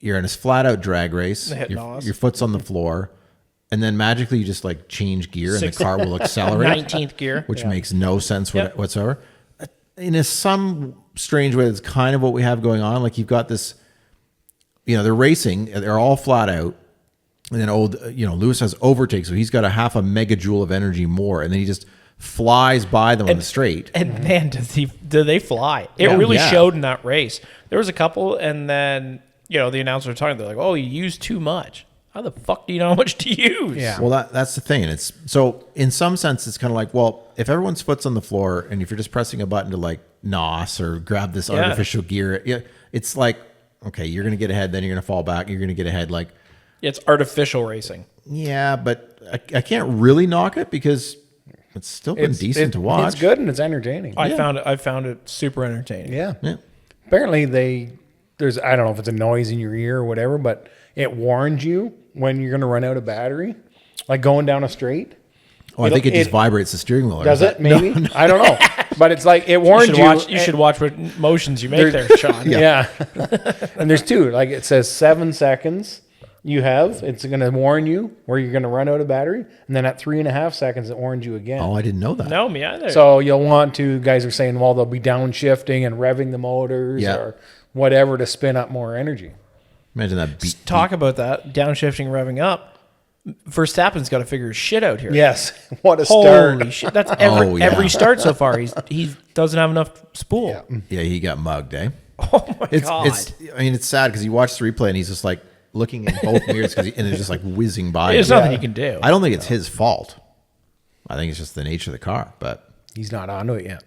you're in a flat out drag race, your foot's on the floor, and then magically you just like change gear and the car will accelerate. 19th gear. Which makes no sense whatsoever. In some strange way, that's kind of what we have going on. Like, you've got this, they're racing, they're all flat out, and then Lewis has overtake, so he's got a half a megajoule of energy more, and then he just flies by them on the straight. And man, do they fly? It really showed in that race. There was a couple, and then the announcers were talking. They're like, "Oh, you used too much. How the fuck do you know how much to use?" Yeah. Well, that's the thing. And it's so in some sense, it's kind of like, well, if everyone's foot's on the floor, and if you're just pressing a button to like NOS or grab this artificial gear, it's like, okay, you're gonna get ahead, then you're gonna fall back, you're gonna get ahead, like. It's artificial racing. Yeah, but I can't really knock it because it's still been decent to watch. It's good and it's entertaining. I found it super entertaining. Yeah. Yeah. Apparently there's I don't know if it's a noise in your ear or whatever, but it warns you when you're going to run out of battery, like going down a straight. Oh, I think it just vibrates the steering wheel. Does it? Maybe. No. I don't know. But it's like it warns you. You should watch what motions you make there, Sean. Yeah. And there's 2. Like, it says 7 seconds. It's going to warn you where you're going to run out of battery. And then at 3.5 seconds, it warns you again. Oh, I didn't know that. No, me either. So you'll want to, guys are saying, well, they'll be downshifting and revving the motors or whatever to spin up more energy. Imagine that. Talk about that. Downshifting, revving up. Verstappen's got to figure his shit out here. Yes. What a start. Holy shit. That's every start so far. He doesn't have enough spool. Yeah, he got mugged, eh? Oh, my God. It's sad because you watch the replay and he's just like, looking in both mirrors and it's just like whizzing by. There's nothing you can do. I don't think it's his fault. I think it's just the nature of the car, but he's not onto it yet.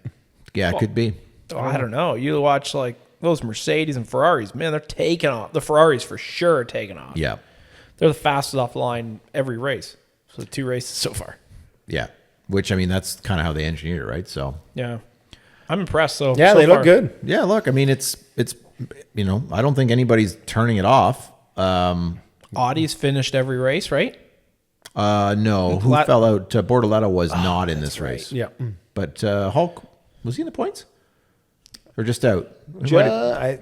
Yeah, it could be. I don't know. You watch like those Mercedes and Ferraris, man, they're taking off. The Ferraris for sure are taking off. Yeah. They're the fastest off the line every race. So 2 races so far. Yeah. Which, I mean, that's kind of how they engineered it, right? So yeah. I'm impressed. So they look good. Yeah, look, I mean, it's I don't think anybody's turning it off. Audi's finished every race, right? No. Who fell out? Bortoletto was not in this race. Yeah. But Hulk, was he in the points? Or just out? I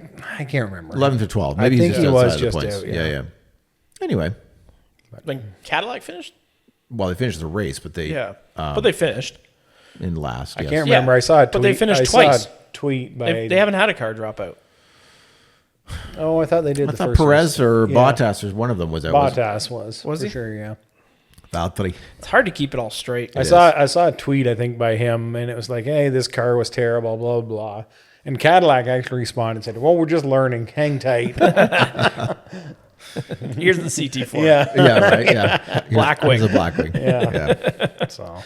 can't remember. 11 to 12. Maybe I think he's he outside was of the just points. out. Yeah. Anyway. Like Cadillac finished? Well, they finished the race, but they but they finished in last. I yes. can't remember. I saw it. But they finished twice. tweet by. They haven't had a car drop out. Oh, I thought they did. I the thought first Perez one. or Yeah. Bottas or one of them was out. Bottas was Was for he? sure? Yeah. Valtteri. It's hard to keep it all straight. I saw a tweet, I think, by him, and it was like, "Hey, this car was terrible, blah blah." And Cadillac actually responded and said, "Well, we're just learning. Hang tight." Here's the CT4. yeah, Yeah, right. Yeah, Blackwing. Here's a Blackwing. yeah. So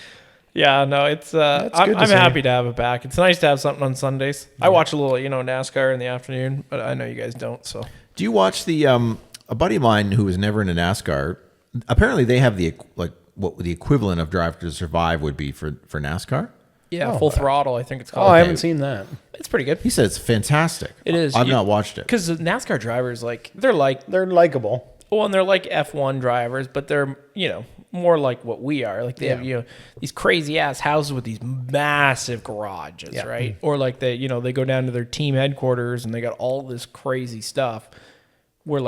Yeah, no, it's. I'm good to see. happy to have it back. It's nice to have something on Sundays. I watch a little, NASCAR in the afternoon, but I know you guys don't. So Do you watch the a buddy of mine who was never in a NASCAR? Apparently, they have the what the equivalent of Drive to Survive would be for NASCAR. yeah, Full Throttle, I think it's oh, called. I haven't seen that. It's pretty good He said it's fantastic. It is. I've not watched it. because NASCAR drivers they're likable. well, and they're like F1 drivers, but they're more like what we are. Like they have these crazy ass houses with these massive garages, right? Or like they go down to their team headquarters and they got all this crazy stuff. Where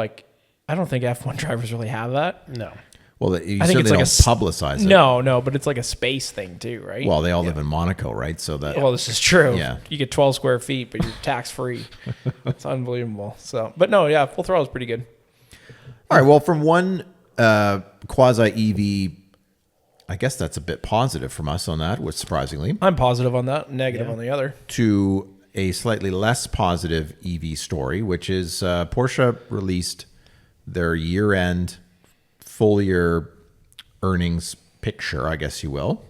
I don't think F1 drivers really have that. No. Well, you I think certainly it's like don't publicize it. No, but it's like a space thing too, right? Well, they all live in Monaco, right? So that Well, this is true. Yeah. You get 12 square feet, but you're tax free. It's unbelievable. So, but no, yeah, Full Throttle is pretty good. All right. Well, from one quasi EV, I guess that's a bit positive from us on that, which surprisingly, I'm positive on that, negative on the other. to a slightly less positive EV story, which is Porsche released their year-end full year earnings picture, I guess you will.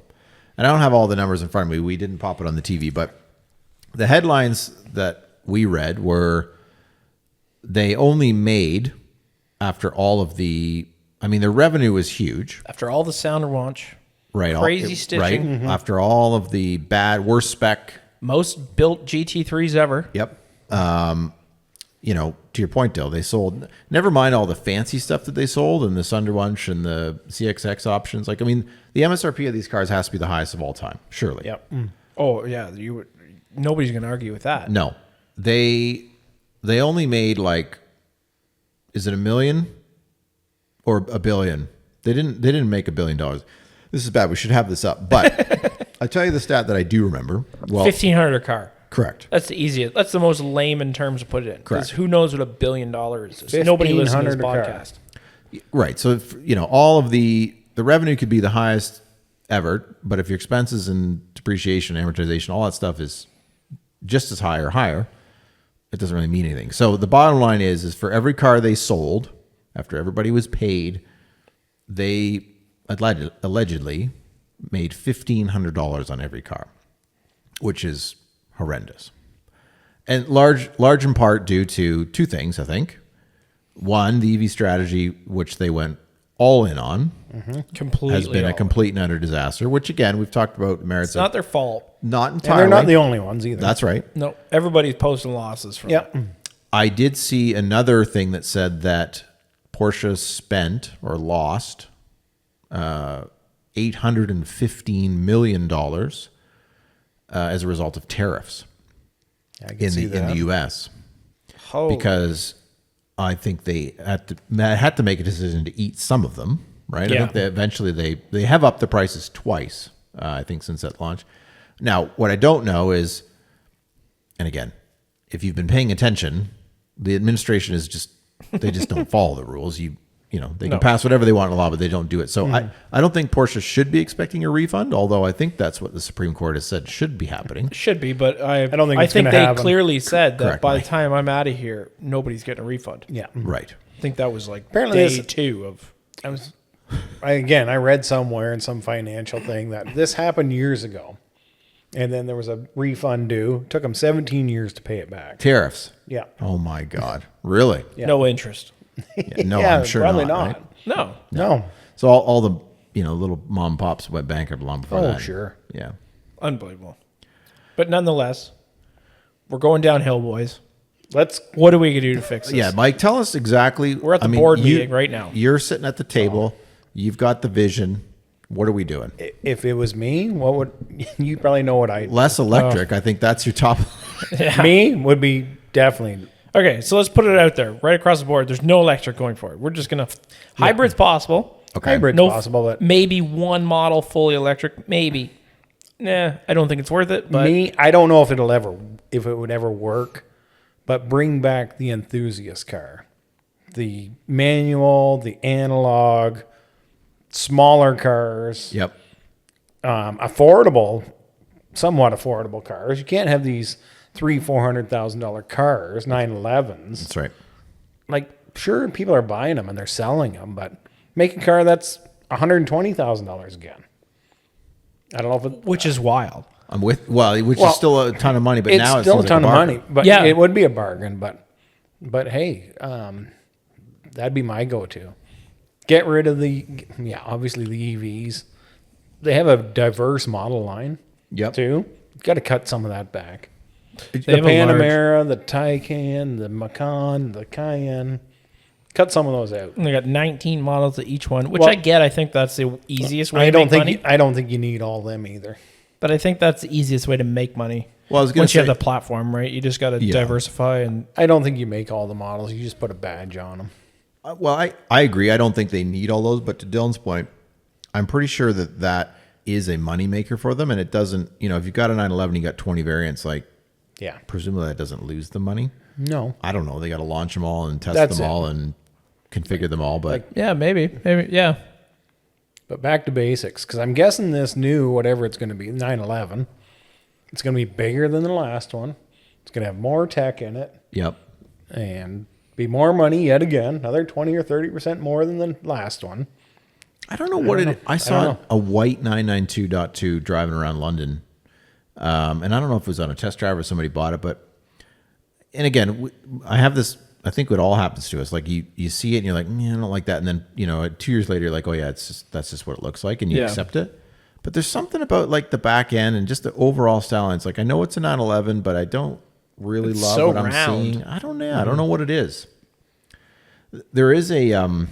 And I don't have all the numbers in front of me. We didn't pop it on the TV, but the headlines that we read were they only made after all of their revenue was huge. After all the sound launch, Right. crazy Right. stitching, After all of the worst spec. most built GT3s ever. Yep. To your point, Dill, they sold, never mind all the fancy stuff that they sold and the Sunderwunsch and the CXX options. The MSRP of these cars has to be the highest of all time, surely. Yep. Oh yeah, nobody's gonna argue with that. No. They only made is it $1 million or $1 billion? They didn't make $1 billion. This is bad. We should have this up. But I'll tell you the stat that I do remember. Well, 1,500 a car. correct. That's the easiest. That's the most layman terms to put it in. 'Cause Correct. who knows what $1 billion is? Nobody listens to this 1,500 a car. podcast. Right. So, all of the revenue could be the highest ever, but if your expenses and depreciation, amortization, all that stuff is just as high or higher, it doesn't really mean anything. So the bottom line is for every car they sold, after everybody was paid, they allegedly made $1,500 on every car, which is horrendous. And large in part due to two things, I think. One, the EV strategy, which they went all in on, Completely. has been a complete and utter disaster, which again, we've talked about the merits It's not their fault. not And entirely. they're not the only ones either. That's right. No, everybody's posting losses from Yep. it. I did see another thing that said that Porsche spent or lost $815 million as a result of tariffs I can in see the that. U.S. Holy. because I think they had to make a decision to eat some of them, right? Yeah. I think they eventually they have upped the prices twice, I think, since that launch. Now, what I don't know is, and again, if you've been paying attention, the administration is they just don't follow the rules. They can pass whatever they want in law, but they don't do it. So I don't think Porsche should be expecting a refund, although I think that's what the Supreme Court has said should be happening. Should be, but I don't think I it's think gonna they happen. clearly said that Correct, by Mike. the time I'm out of here, nobody's getting a refund. Yeah. Right. I think that was Apparently day this- 2 of. I read somewhere in some financial thing that this happened years ago. And then there was a refund due. Took them 17 years to pay it back. Tariffs. Yeah. Oh my God. Really? Yeah. No interest. Yeah, no, Yeah, I'm sure probably not. not. Right? No. No. So all the little mom and pops went bankrupt long before Oh, that. sure. Yeah. Unbelievable. But nonetheless, we're going downhill, boys. Let's. What are we going to do to fix this? Yeah, Mike, tell us exactly. We're at the board meeting right now. You're sitting at the table. You've got the vision. What are we doing? If it was me, what would you probably know what I Less electric. I think that's your top. me would be definitely. Okay, so let's put it out there. Right across the board, there's no electric going forward. We're just going to... Hybrid's possible. Okay. Hybrid's No, possible, but maybe one model fully electric. Maybe. I don't think it's worth it. But I don't know if it would ever work, but bring back the enthusiast car. The manual, the analog, smaller cars. Yep. Somewhat affordable cars. You can't have these $300,000-$400,000 cars, 911s. That's right. Like, sure, people are buying them and they're selling them, but make a car that's $120,000 again. I don't know if it, which is wild. Which is still a ton of money, but it's now still it's a ton of bargain. money. But Yeah. it would be a bargain. But hey, that'd be my go-to. Get rid of obviously the EVs. They have a diverse model line. Yep. Too. Got to cut some of that back. The have a Panamera, the Taycan, the Macan, the Cayenne. Cut some of those out. And they got 19 models of each one, which Well, I get. I think that's the easiest way to make money. I don't think you need all them either. But I think that's the easiest way to make money. Well, I was going Once to you say, have the platform, right? You just got to diversify. And I don't think you make all the models. You just put a badge on them. I agree. I don't think they need all those, but to Dylan's point, I'm pretty sure that is a moneymaker for them, and it doesn't. If you've got a 911, you got 20 variants. Like, Yeah. presumably that doesn't lose the money. No. I don't know. They got to launch them all and test That's them it. all and configure them all. But yeah, maybe, yeah. But back to basics, because I'm guessing this new, whatever it's going to be, 911, it's going to be bigger than the last one. It's going to have more tech in it yep. and be more money yet again, another 20 or 30% more than the last one. I don't know what it is. I don't saw know. a white 992.2 driving around London. And I don't know if it was on a test drive or somebody bought it, and again, I have this, I think what all happens to us, like you see it and you're like, I don't like that. And then, 2 years later, you're like, oh yeah, that's just what it looks like. And you accept it. But there's something about like the back end and just the overall style. And it's like, I know it's a 911, but I don't really love so what I'm round. seeing. I don't know. I don't know what it is. There is I'm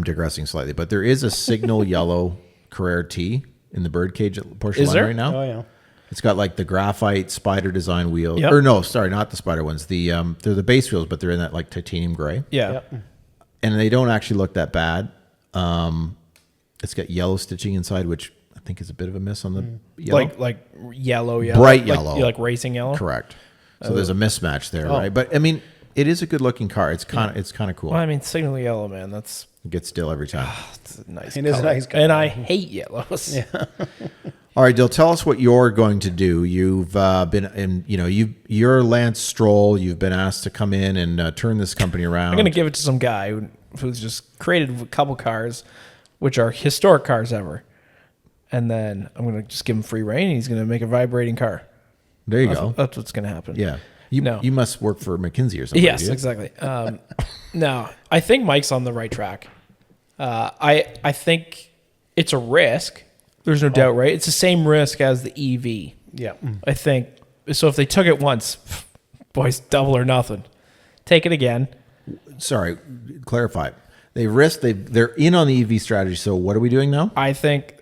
digressing slightly, but there is a signal yellow Carrera T in the birdcage at Porsche Is line there? right now. Oh, yeah. It's got like the graphite spider design wheels. Yep. Or no, sorry, not the spider ones. They're the base wheels, but they're in that like titanium gray. Yeah. Yep. And they don't actually look that bad. It's got yellow stitching inside, which I think is a bit of a miss on the yellow. Like yellow. Bright Like- yellow. like racing yellow. Correct. So there's a mismatch there, right? But I mean, it is a good looking car. It's kind of cool. Well, I mean, signal yellow, man. That's It gets still every time. it's a nice. It is a color. nice color. And I hate yellows. Yeah. All right, Dill, tell us what you're going to do. You've been in, you're Lance Stroll. You've been asked to come in and turn this company around. I'm gonna give it to some guy who's just created a couple cars, which are historic cars ever, and then I'm gonna just give him free reign. And he's gonna make a vibrating car. There you go. That's what's gonna happen. Yeah. No. You must work for McKinsey or something. Yes, do you? exactly. No, I think Mike's on the right track. I think it's a risk. There's no doubt, right? It's the same risk as the EV. Yeah. I think so. If they took it once, boys, double or nothing. Take it again. Sorry, clarify. They're in on the EV strategy. So what are we doing now? I think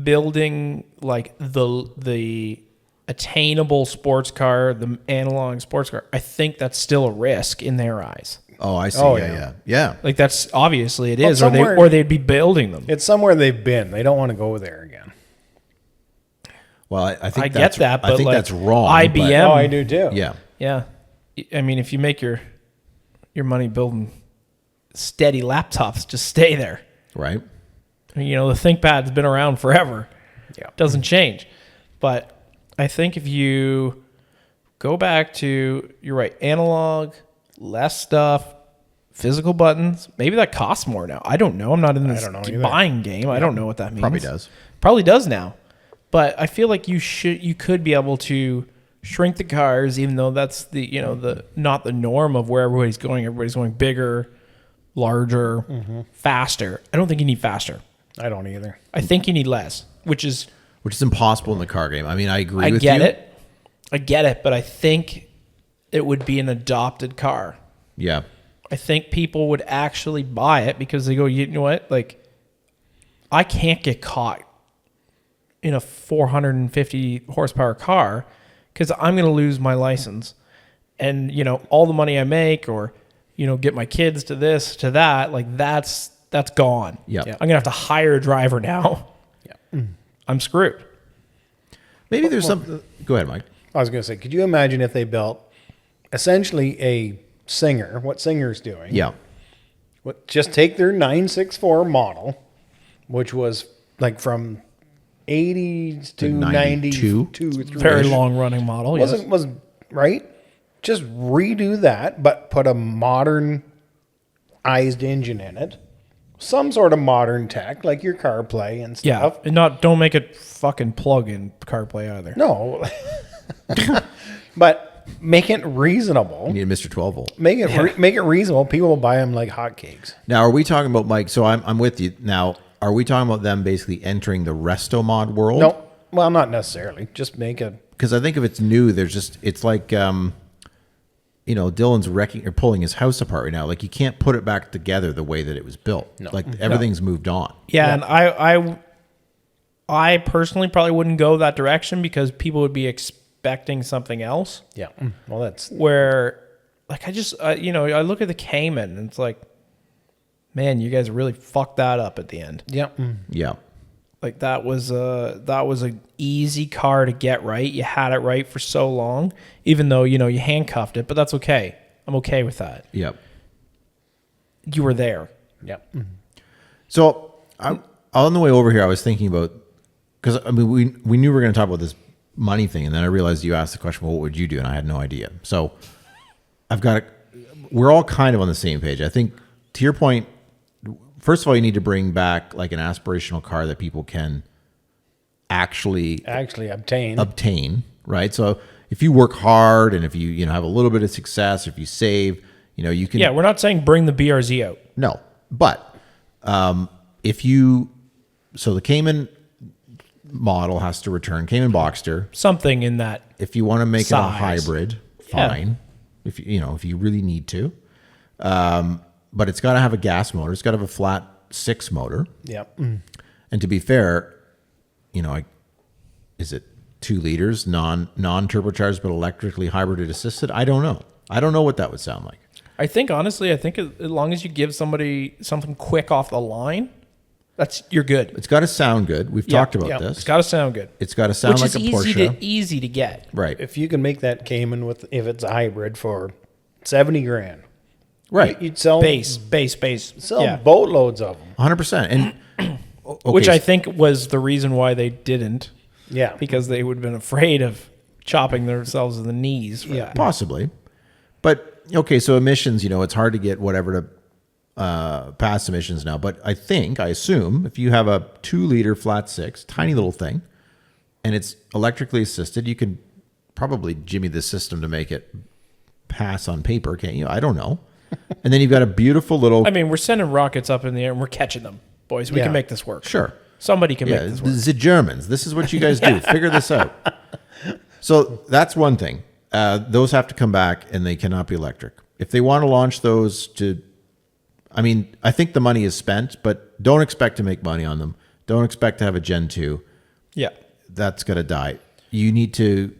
building like the attainable sports car, the analog sports car, I think that's still a risk in their eyes. Oh, I see. Oh, Yeah. Like that's obviously it Well, is, somewhere- or they'd be building them. It's somewhere they've been. They don't want to go there again. Well, I think I that's, get that, but I think like that's wrong. IBM. Oh, I do too. But, yeah. Yeah, I mean, if you make your money building steady laptops, just stay there. Right. The ThinkPad's been around forever. Yeah. Doesn't change. But I think if you go back to, you're right, analog, less stuff, physical buttons, maybe that costs more now. I don't know. I'm not in this don't know either. buying game. I don't know what that means. Probably does. Probably does now. But I feel like you could be able to shrink the cars, even though that's the not the norm of where everybody's going. Everybody's going bigger, larger, faster. I don't think you need faster. I don't either. I think you need less, which is impossible in the car game. I mean, I agree I with get you. it. I get it, but I think it would be an adopted car. Yeah. I think people would actually buy it because they go, you know what? Like, I can't get caught in a 450 horsepower car because I'm going to lose my license. And, all the money I make or, get my kids to this, to that, like that's gone. Yeah. I'm going to have to hire a driver now. Yeah. I'm screwed. Maybe there's some. Go ahead, Mike. I was going to say, could you imagine if they built essentially a Singer, what Singer's doing? Yeah. Just take their 964 model, which was like from 80s to 92. 92. Very long running model. Yes. Was right? Just redo that, but put a modernized engine in it. Some sort of modern tech, like your CarPlay and Yeah, stuff. and don't make it fucking plug in CarPlay either. No. But make it reasonable. You need a Mr. 12 volt. Make it reasonable. People will buy them like hotcakes. Now, are we talking about, Mike? So I'm with you. Now, are we talking about them basically entering the resto mod world? No. Well, not necessarily. Just make a... Because I think if it's new, it's like, Dylan's wrecking or pulling his house apart right now. Like, you can't put it back together the way that it was built. No. Like, everything's moved on. Yeah, and I personally probably wouldn't go that direction because people would be expecting something else. Yeah. Well, that's... Where, like, I look at the Cayman and it's like, man, you guys really fucked that up at the end. Yeah. Yeah. Like that was a easy car to get right. You had it right for so long, even though you handcuffed it, but that's okay. I'm okay with that. Yep. You were there. Yep. So on the way over here, I was thinking about, because I mean, we knew we were going to talk about this money thing, and then I realized you asked the question, well, what would you do? And I had no idea. So we're all kind of on the same page. I think, to your point, first of all, you need to bring back like an aspirational car that people can actually obtain, right? So if you work hard and if you have a little bit of success, if you save, you can. Yeah, we're not saying bring the BRZ out. No, but so the Cayman model has to return, Cayman Boxster. Something in that. If you want to make size. it a hybrid, fine. Yeah. If you really need to. But it's got to have a gas motor. It's got to have a flat 6 motor. Yep. And to be fair, is it 2 liters, non-turbocharged, but electrically hybrid assisted? I don't know. I don't know what that would sound like. I think as long as you give somebody something quick off the line, you're good. It's got to sound good. We've talked about this. It's got to sound good. It's got to sound like a Porsche. Easy to get. Right. If you can make that Cayman if it's a hybrid for $70,000. Right. You'd sell Base. Sell boatloads of them. 100%. And okay, which I think was the reason why they didn't. Yeah. Because they would have been afraid of chopping themselves in the knees. For that. Possibly. But okay, so emissions, it's hard to get whatever to pass emissions now. But I assume if you have a 2-liter flat 6, tiny little thing, and it's electrically assisted, you can probably jimmy the system to make it pass on paper, can't you? I don't know. And then you've got a beautiful little... I mean, we're sending rockets up in the air and we're catching them. Boys, we can make this work. Sure. Somebody can make this work. The Germans. This is what you guys do. Figure this out. So that's one thing. Those have to come back and they cannot be electric. If they want to launch those I think the money is spent, but don't expect to make money on them. Don't expect to have a Gen 2. Yeah. That's going to die. You need to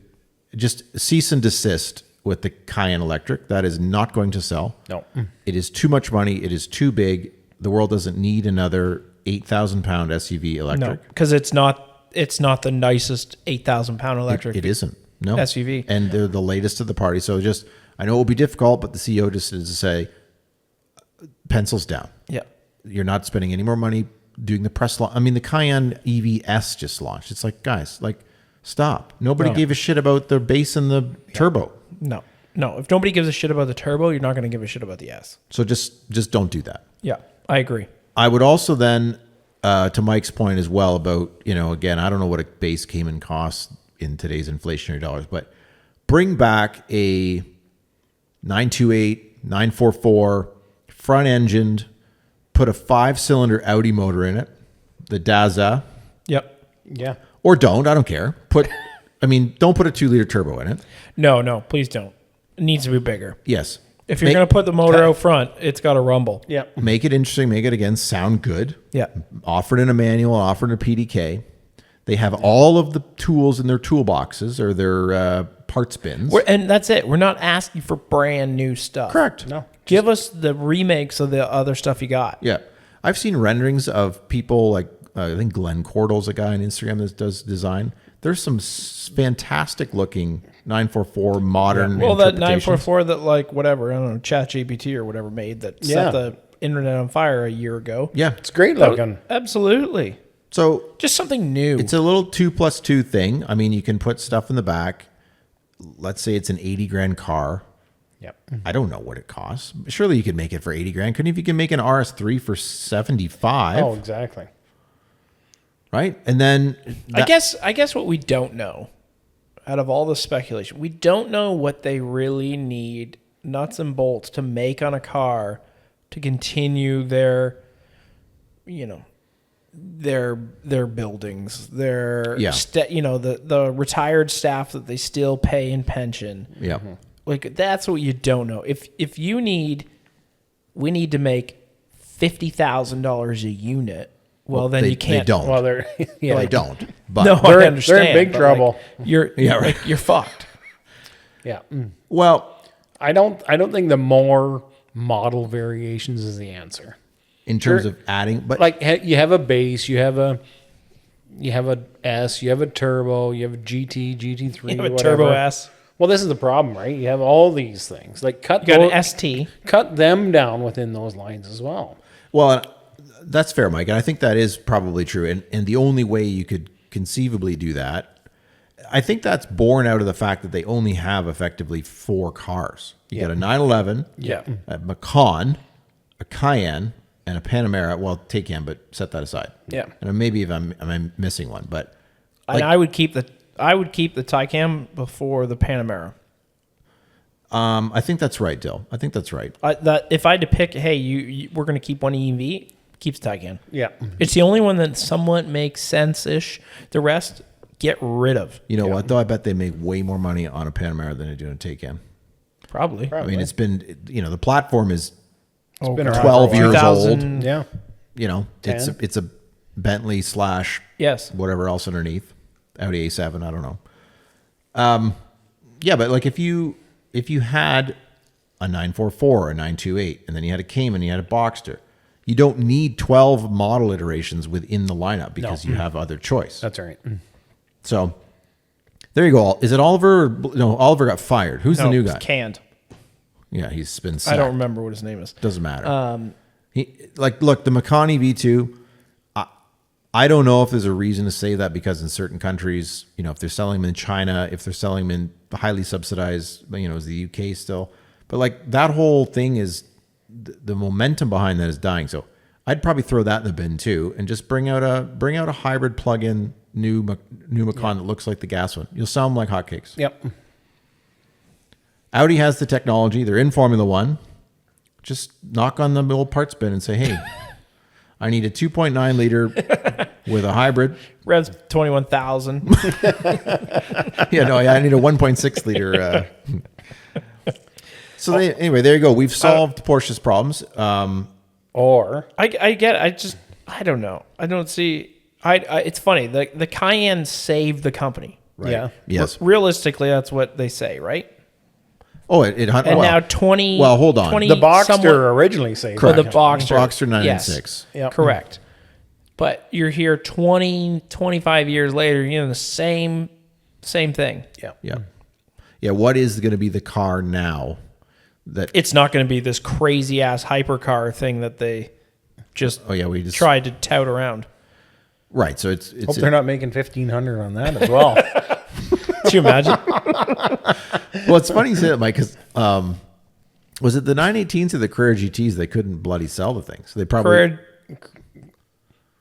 just cease and desist with the Cayenne Electric. That is not going to sell. No. It is too much money. It is too big. The world doesn't need another 8,000-pound SUV electric. No, because it's not the nicest 8,000-pound electric. It isn't. No. SUV. And they're the latest of the party. So I know it will be difficult, but the CEO just is to say, pencils down. Yeah. You're not spending any more money doing the press launch. I mean, the Cayenne EVS just launched. It's like, guys, stop. Nobody gave a shit about the base and the turbo. No. If nobody gives a shit about the turbo, you're not going to give a shit about the S. So just don't do that. Yeah, I agree. I would also then, to Mike's point as well about, again, I don't know what a base Cayman costs in today's inflationary dollars, but bring back a 928, 944, front engined, put a 5-cylinder Audi motor in it, the Daza. Yep. Yeah. Or don't, I don't care. Don't put a 2-liter turbo in it. No, please don't. It needs to be bigger. Yes. If you're going to put the motor out front, it's got to rumble. Yeah. Make it interesting. Make it, again, sound good. Yeah. Offer it in a manual, offer it in a PDK. They have all of the tools in their toolboxes or their parts bins. And that's it. We're not asking for brand new stuff. Correct. No. Give us the remakes of the other stuff you got. Yeah. I've seen renderings of people like, I think Glenn Cordell's a guy on Instagram that does design. There's some fantastic looking 944 modern. Well, that interpretations. 944 that like whatever, I don't know, ChatGPT or whatever made that set the internet on fire a year ago. Yeah, It's great looking. Absolutely. so Just something new. it's a little 2+2 thing. I mean, you can put stuff in the back. Let's say it's an 80 grand car. Yep. I don't know what it costs. Surely you could make it for 80 grand. Couldn't you can make an RS3 for 75? Oh, exactly. Right? And then I guess what we don't know, out of all the speculation, we don't know what they really need nuts and bolts to make on a car to continue their, their buildings, their the retired staff that they still pay in pension. yeah. Like that's what you don't know. If we need to make $50,000 a unit. Well, then you can't. They don't. Well, they're They don't. But No, I understand. they're in big but, trouble. like, you're fucked. Yeah. well, I don't think the more model variations is the answer. in terms of adding, but Like you have a base, you have a S, you have a turbo, you have a GT, GT3, You have a whatever. Turbo S. Well, this is the problem, right? You have all these things. Like You got an ST. cut them down within those lines as well. well, that's fair, Mike, and I think that is probably true. And the only way you could conceivably do that, I think that's born out of the fact that they only have effectively 4 cars. You got a 911, Yeah. a Macan, a Cayenne, and a Panamera. Well, Taycan, but set that aside. Yeah. And maybe if I'm missing one, but And I would keep the Taycan before the Panamera. I think that's right, Dill. I think that's right. If I had to pick, hey, we're going to keep one EV, keeps Taycan. Yeah. It's the only one that somewhat makes sense-ish. The rest, get rid of. You know what, though? I bet they make way more money on a Panamera than they do on a Taycan. Probably. I mean, it's been, the platform is Oh, been God. around 12 years 2000 old. Yeah. It's a Bentley / Yes. whatever else underneath. Audi A7, I don't know. Yeah, but like if you had a 944, a 928, and then you had a Cayman, you had a Boxster, you don't need 12 model iterations within the lineup because you have other choice. That's right. So there you go. Is it Oliver? No, Oliver got fired. Who's the new guy? It's canned. Yeah, he's been I sacked. don't remember what his name is. Doesn't matter. Look, the Macan V2, I don't know if there's a reason to say that because in certain countries, if they're selling them in China, if they're selling them in highly subsidized, is the UK still. But like that whole thing is, the momentum behind that is dying. So I'd probably throw that in the bin too and just bring out a hybrid plug-in new Macan that looks like the gas one. You'll sell them like hotcakes. Yep. Audi has the technology. They're in Formula One. Just knock on the old parts bin and say, hey, I need a 2.9 liter with a hybrid. Revs 21,000. I need a 1.6 liter. So anyway, there you go. We've solved Porsche's problems. Or I don't know. I don't see. It's funny. The Cayenne saved the company. Right. Yeah. Yes. Realistically, that's what they say, right? Oh, it And now 20. Well, hold on. 20 the Boxster somewhat- originally saved. Or the it. Boxster. Boxster 9 yes. and 6. Yep. Correct. But you're here 20, 25 years later, the same thing. Yeah. Yeah. Yeah. What is going to be the car now that? It's not going to be this crazy ass hypercar thing that they just we just tried to tout around. Right. So it's Hope they're not making 1,500 on that as well. Can you imagine? well, it's funny you say that, Mike, because was it the 918s or the Carrera GTs? They couldn't bloody sell the thing, so they probably.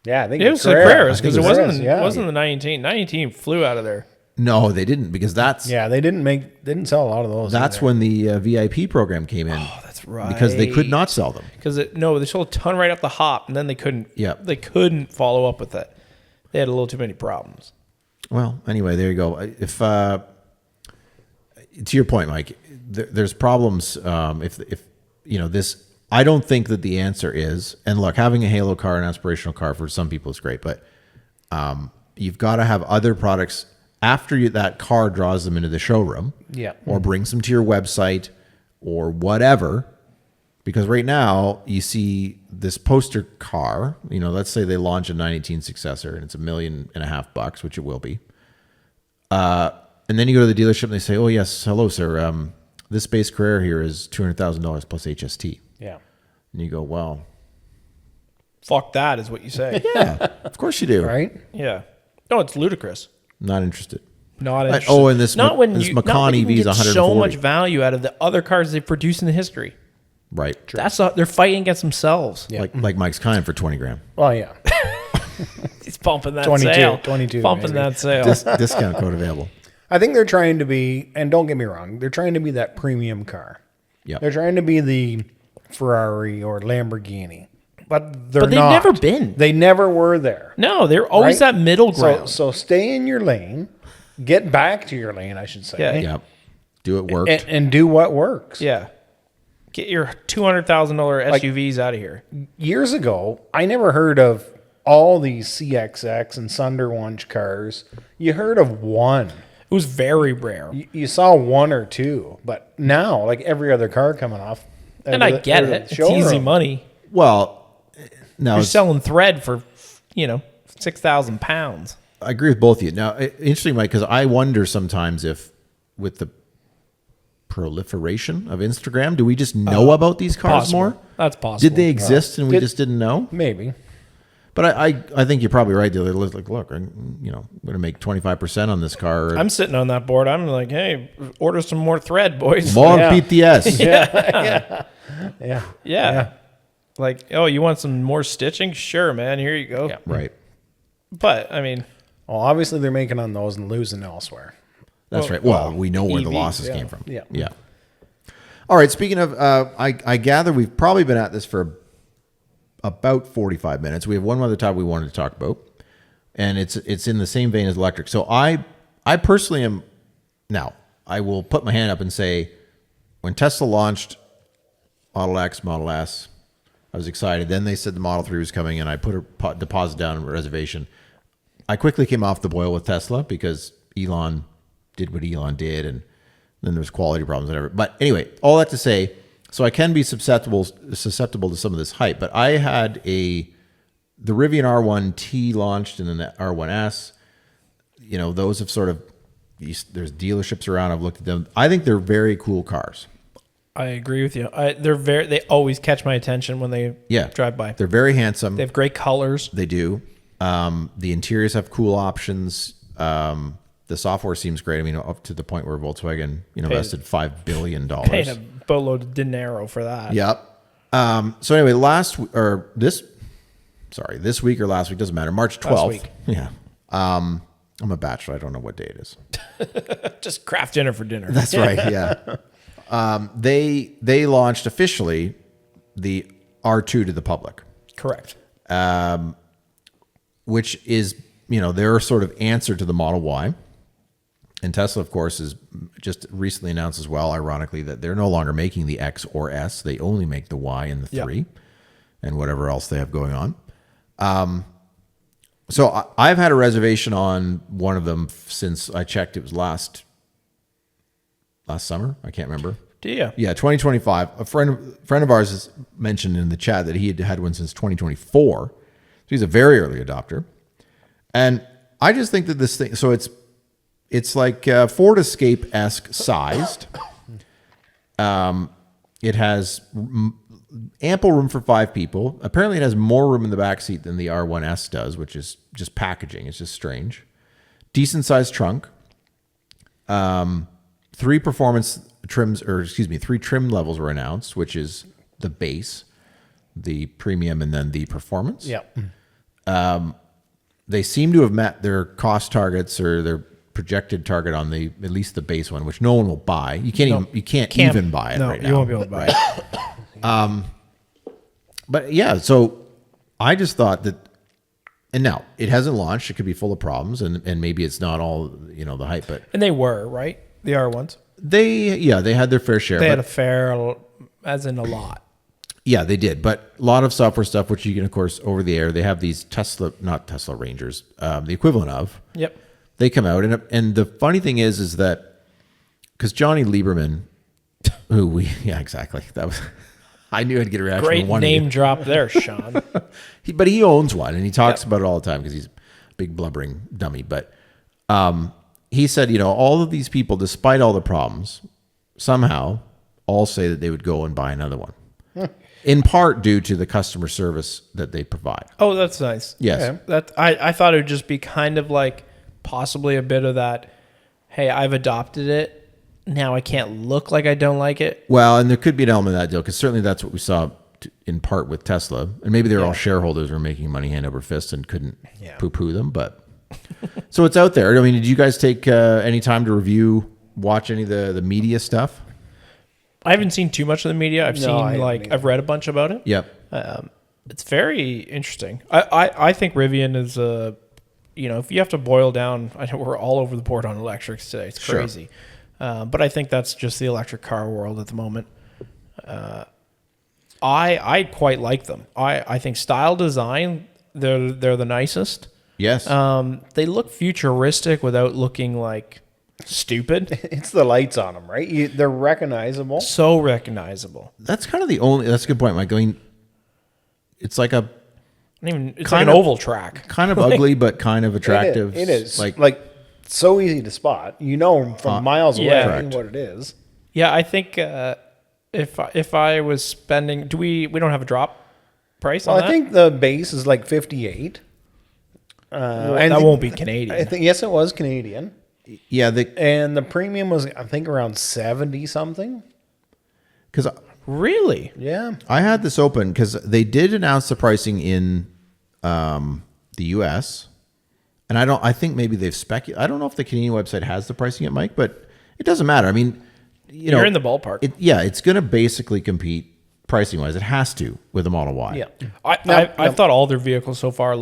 Yeah, I think It was the Carrera. Carreras because it wasn't the 918. 918 flew out of there. No, they didn't because that's Yeah, they didn't sell a lot of those. that's either. when the VIP program came in. Oh, that's right. Because they could not sell them. Because they sold a ton right off the hop, and then they couldn't. Yep. They couldn't follow up with it. They had a little too many problems. Well, anyway, there you go. If to your point, Mike, there's problems. If this, I don't think that the answer is. And look, having a halo car, an aspirational car for some people is great, but you've got to have other products after that car draws them into the showroom. Yeah. Or brings them to your website or whatever. Because right now you see this poster car, let's say they launch a 918 successor and it's $1.5 million, which it will be. And then you go to the dealership and they say, "Oh yes, hello sir. This base Carrera here is $200,000 plus HST." Yeah. And you go, "Well, Fuck that is what you say. yeah, of course you do." Right? Yeah. No, it's ludicrous. Not interested. Not interested. oh, and this not when this you Macan not when you EV is get so 140. much value out of the other cars they've produced in the history. Right. They're fighting against themselves. Yeah. Like Mike's Cayenne for 20 grand. Well, yeah. He's pumping that 22, sale. 22 Pumping maybe. that sale. Discount code available. I think they're trying to be, and don't get me wrong, they're trying to be that premium car. Yeah. They're trying to be the Ferrari or Lamborghini, but they're But they've not. never been. They never were there. No, they're always right? that middle ground. So stay in your lane. Get back to your lane, I should say. Yeah. Yeah. Do it worked. And do what works. Yeah. Get your $200,000 SUVs out of here. Years ago, I never heard of all these CXX and Sunderwunsch cars. You heard of one. It was very rare. You saw one or two, but now, like every other car coming off. And I get it. It's easy money. Well, now You're selling thread for, 6,000 pounds. I agree with both of you. Now, interesting, Mike, because I wonder sometimes if with the proliferation of Instagram, do we just know about these cars Possible. more? That's possible. Did they exist and we Did- just didn't know? Maybe. But I think you're probably right. They're like, look, I'm going to make 25% on this car. I'm sitting on that board. I'm like, hey, order some more thread, boys. More Yeah. BTS. Yeah. Yeah. Like, oh, you want some more stitching? Sure, man. Here you go. Yeah. Right. But, I mean, Well, obviously they're making on those and losing elsewhere. That's Well, right. Well, we know where the EVs, losses yeah. came from. Yeah. Yeah. All right. Speaking of, I gather we've probably been at this for about 45 minutes. We have one other topic we wanted to talk about, and it's in the same vein as electric. So I personally am, now I will put my hand up and say, when Tesla launched Model X, Model S, I was excited. Then they said the Model 3 was coming, and I put a deposit down on a reservation. I quickly came off the boil with Tesla because Elon did what Elon did, and then there's quality problems, whatever. But anyway, all that to say, so I can be susceptible to some of this hype. But I had the Rivian R1T launched and then the R1S. Those have sort of, there's dealerships around. I've looked at them. I think they're very cool cars. I agree with you. They always catch my attention when they drive by. They're very handsome. They have great colors. They do. The interiors have cool options. The software seems great. I mean, up to the point where Volkswagen, invested $5 billion. Paying a boatload of dinero for that. Yep. So anyway, this week or last week, doesn't matter. March 12th. Last week. Yeah. I'm a bachelor. I don't know what day it is. Just craft dinner for dinner. That's right. Yeah. They launched officially the R2 to the public, Correct. which is, their sort of answer to the Model Y. And Tesla, of course, is just recently announced as well, ironically, that they're no longer making the X or S. They only make the Y and the 3 and whatever else they have going on. So I've had a reservation on one of them since I checked. It was last summer. I can't remember. Do you? Yeah, 2025. A friend of ours has mentioned in the chat that he had one since 2024. So he's a very early adopter. And I just think that this thing, so it's like Ford Escape-esque sized. It has ample room for 5 people. Apparently it has more room in the back seat than the R1S does, which is just packaging. It's just strange. Decent sized trunk. 3 performance trims, 3 trim levels were announced, which is the base, the premium, and then the performance. Yeah. They seem to have met their cost targets or their projected target on at least the base one, which no one will buy. You can't even buy it right now. You won't be able to buy it. But yeah, so I just thought that, and now it hasn't launched. It could be full of problems, and maybe it's not all the hype. But And they were, right? The R1s. they had their fair share. They but, had a fair, as in a lot. yeah, they did. But a lot of software stuff, which you can of course over the air. They have these not Tesla Rangers, the equivalent of. Yep. They come out, and the funny thing is that because Johnny Lieberman, exactly, that was. I knew I'd get a reaction. Great from one of you. name drop there, Sean. But he owns one, and he talks about it all the time because he's a big blubbering dummy. But he said, all of these people, despite all the problems, somehow all say that they would go and buy another one. In part due to the customer service that they provide. Oh, that's nice. Yes. Okay. That I thought it would just be kind of like possibly a bit of that, hey, I've adopted it. Now I can't look like I don't like it. Well, and there could be an element of that deal, because certainly that's what we saw in part with Tesla. And maybe they're all shareholders who are making money hand over fist and couldn't poo-poo them. But so it's out there. I mean, did you guys take any time to watch any of the media stuff? I haven't seen too much of the media. I've read a bunch about it. Yep. It's very interesting. I think Rivian is if you have to boil down, I know we're all over the board on electrics today. It's crazy. Sure. But I think that's just the electric car world at the moment. I quite like them. I think style design, they're the nicest. Yes. They look futuristic without looking like stupid. It's the lights on them, right? They're recognizable. So recognizable. That's kind of that's a good point, Mike. I mean, it's like It's like an oval track. kind of ugly, but kind of attractive. It is. Like so easy to spot. You know from miles away Correct. what it is. Yeah, I think if I was spending, we don't have a drop price on Well, that? I think the base is like 58. And that won't be Canadian. I think yes, it was Canadian. Yeah, And the premium was, I think, around 70 something. because Really? Yeah. I had this open because they did announce the pricing in the U.S. And I think maybe they've speculated. I don't know if the Canadian website has the pricing yet, Mike, but it doesn't matter. I mean, You're in the ballpark. it's going to basically compete pricing wise. It has to with the Model Y. Yeah. I thought all their vehicles so far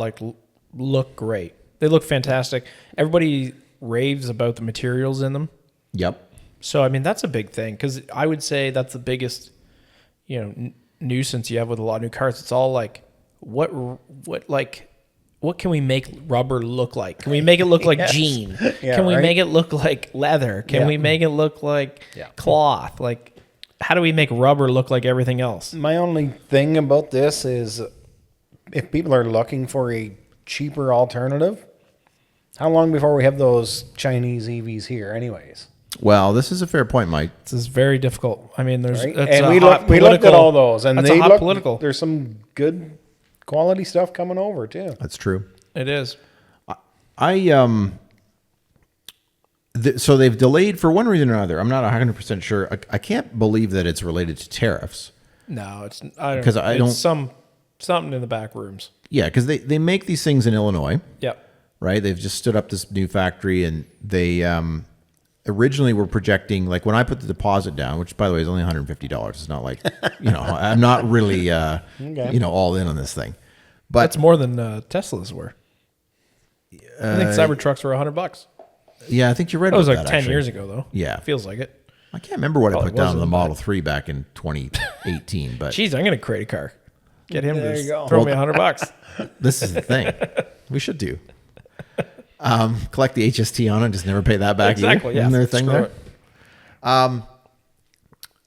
look great. They look fantastic. Everybody raves about the materials in them. Yep. So I mean that's a big thing because I would say that's the biggest, nuisance you have with a lot of new cars. It's all like what can we make rubber look like? Can we make it look like jean? Yeah, Can we right? make it look like leather? Can we make it look like cloth? Like how do we make rubber look like everything else? My only thing about this is if people are looking for a cheaper alternative, how long before we have those Chinese EVs here anyways? Well, this is a fair point, Mike. This is very difficult. I mean, there's Right? that's And a we hot looked at political- all those, and that's they a hot look political. There's some good quality stuff coming over too. That's true. It is. So they've delayed for one reason or another. I'm not 100% sure. I can't believe that it's related to tariffs. No, it's I don't 'Cause I it's don't- something in the back rooms. Yeah, because they make these things in Illinois. Yep. Right? They've just stood up this new factory, and they originally were projecting, like when I put the deposit down, which by the way is only $150. It's not like, I'm not really, all in on this thing. But That's more than Teslas were. I think Cybertrucks were $100. yeah, I think you're right. That was about like that, 10 actually. years ago, though. Yeah. Feels like it. I can't remember what I Probably put down on the wasn't, Model 3 back in 2018, but Jeez, I'm going to create a car. Get him There to you go. throw me $100. this is the thing. We should do. Collect the HST on it, just never pay that back. Exactly, Either. yeah. Isn't there a thing Screw there?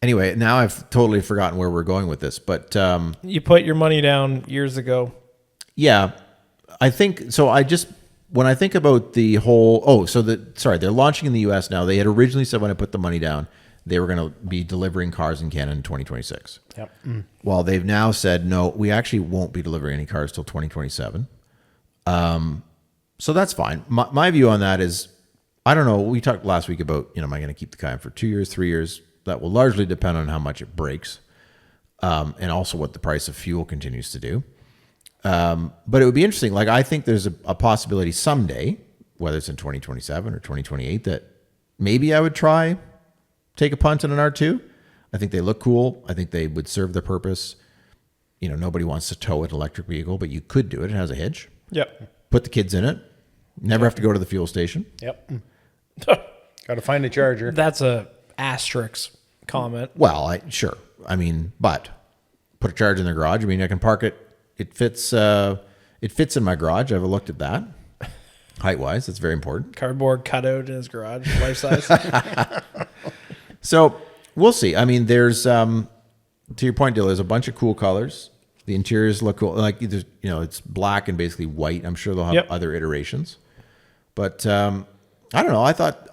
Anyway, now I've totally forgotten where we're going with this, but You put your money down years ago. yeah, I think so. When I think about the whole, they're launching in the U.S. now. They had originally said when I put the money down, they were going to be delivering cars in Canada in 2026. Yep. Well, they've now said, no, we actually won't be delivering any cars till 2027. So that's fine. My view on that is, I don't know. We talked last week about, am I going to keep the Cayenne for 2 years, 3 years? That will largely depend on how much it breaks, and also what the price of fuel continues to do. But it would be interesting. Like, I think there's a possibility someday, whether it's in 2027 or 2028, that maybe I would take a punt on an R2. I think they look cool. I think they would serve their purpose. Nobody wants to tow an electric vehicle, but you could do it. It has a hitch. Yep. Put the kids in it. Never have to go to the fuel station. Yep. Got to find a charger. That's a asterisk comment. Well, sure. I mean, but put a charger in the garage. I mean, I can park it. It fits. It fits in my garage. I've looked at that. Height wise, it's very important. Cardboard cutout in his garage, life size. So we'll see. I mean, there's to your point, Dill. There's a bunch of cool colors. The interiors look cool. Like there's, it's black and basically white. I'm sure they'll have Yep. other iterations. But I don't know.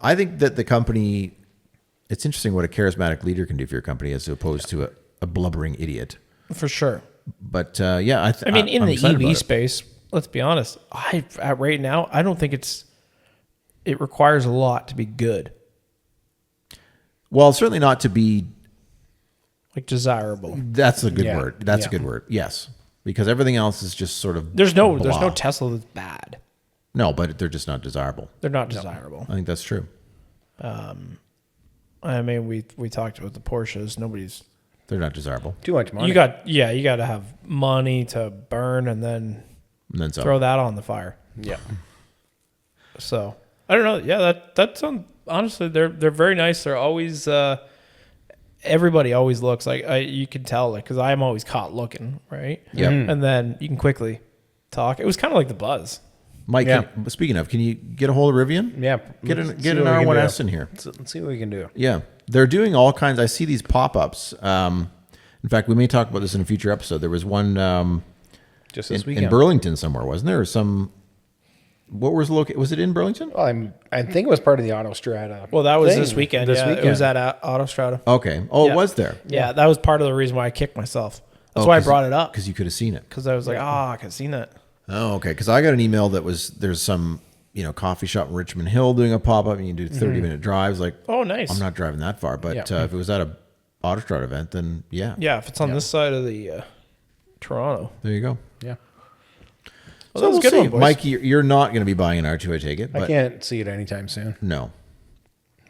I think that the company, it's interesting what a charismatic leader can do for your company as opposed to a blubbering idiot. For sure. But yeah, I mean, in I'm the excited about EV it. space, let's be honest. Right now, I don't think it requires a lot to be good, Well, certainly not to be. like desirable. That's a good Yeah. word. That's a Yeah. good word. Yes, because everything else is just sort of. There's no blah. Tesla that's bad. No, but they're just not desirable. They're not desirable. I think that's true. I mean, we talked about the Porsches. They're not desirable. Too much money. You got to have money to burn and then And then some. throw that on the fire. Yeah. So I don't know. Yeah, that's honestly they're very nice. They're always everybody always looks like you can tell because I'm always caught looking right. Yep. And then you can quickly talk. It was kind of like the Buzz. Mike, Yeah. speaking of, can you get a hold of Rivian? Yeah. Get Let's an see what we can R1S do. in here. Let's see what we can do. Yeah, they're doing all kinds. I see these pop-ups. In fact, we may talk about this in a future episode. There was one Just this in weekend. Burlington somewhere, wasn't there? Or some. What was the location? Was it in Burlington? Well, I think it was part of the Autostrada. Well, that was thing this weekend. This Yeah, weekend. it was at Autostrada. Okay. Oh, Yeah. it was there. Yeah, that was part of the reason why I kicked myself. That's why I brought it up because you could have seen it. because I was like, I could have seen that. Oh, okay. Because I got an email that there's some coffee shop in Richmond Hill doing a pop up, and you can do 30-minute drives. Like, Oh, nice. I'm not driving that far, but Yeah. if it was at a Autostrad event, then yeah, Yeah, if it's on this side of the Toronto. there you go. Yeah. Well, that was a we'll good one, see. boys. Mike. You're not going to be buying an R2, I take it. I But can't see it anytime soon, no.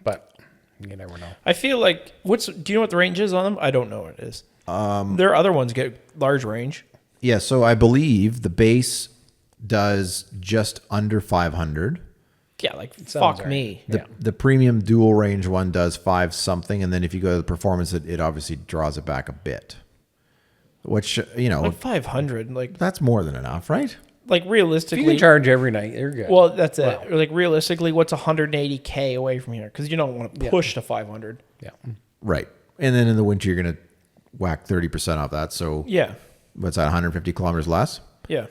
but you never know. I feel like do you know what the range is on them? I don't know what it is. Their other ones get large range. Yeah. So I believe the base does just under 500. Yeah, like sounds fuck right. me. The premium dual range one does 5 something, and then if you go to the performance, it obviously draws it back a bit. Which Like 500. that's more than enough, right? Like If you realistically. can charge every night, you're good. Well, that's it. Like realistically, what's 180K away from here? Because you don't want to push to 500. yeah. Right. And then in the winter, you're going to whack 30% off that. So Yeah. what's that? 150 kilometers less. Yeah.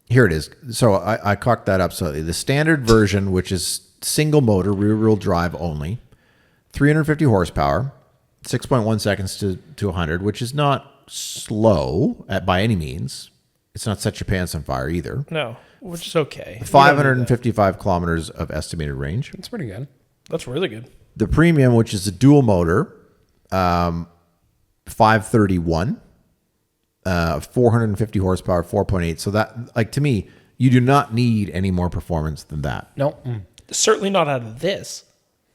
Here it is. So I cocked that up slightly. The standard version, which is single motor, rear wheel drive only, 350 horsepower, 6.1 seconds to 100, which is not slow by any means. It's not set your pants on fire either. No, which is okay. 555 kilometers of estimated range. It's pretty good. That's really good. The premium, which is a dual motor, 531, 450 horsepower, 4.8. So that, like, to me, you do not need any more performance than that. No. Certainly not out of this.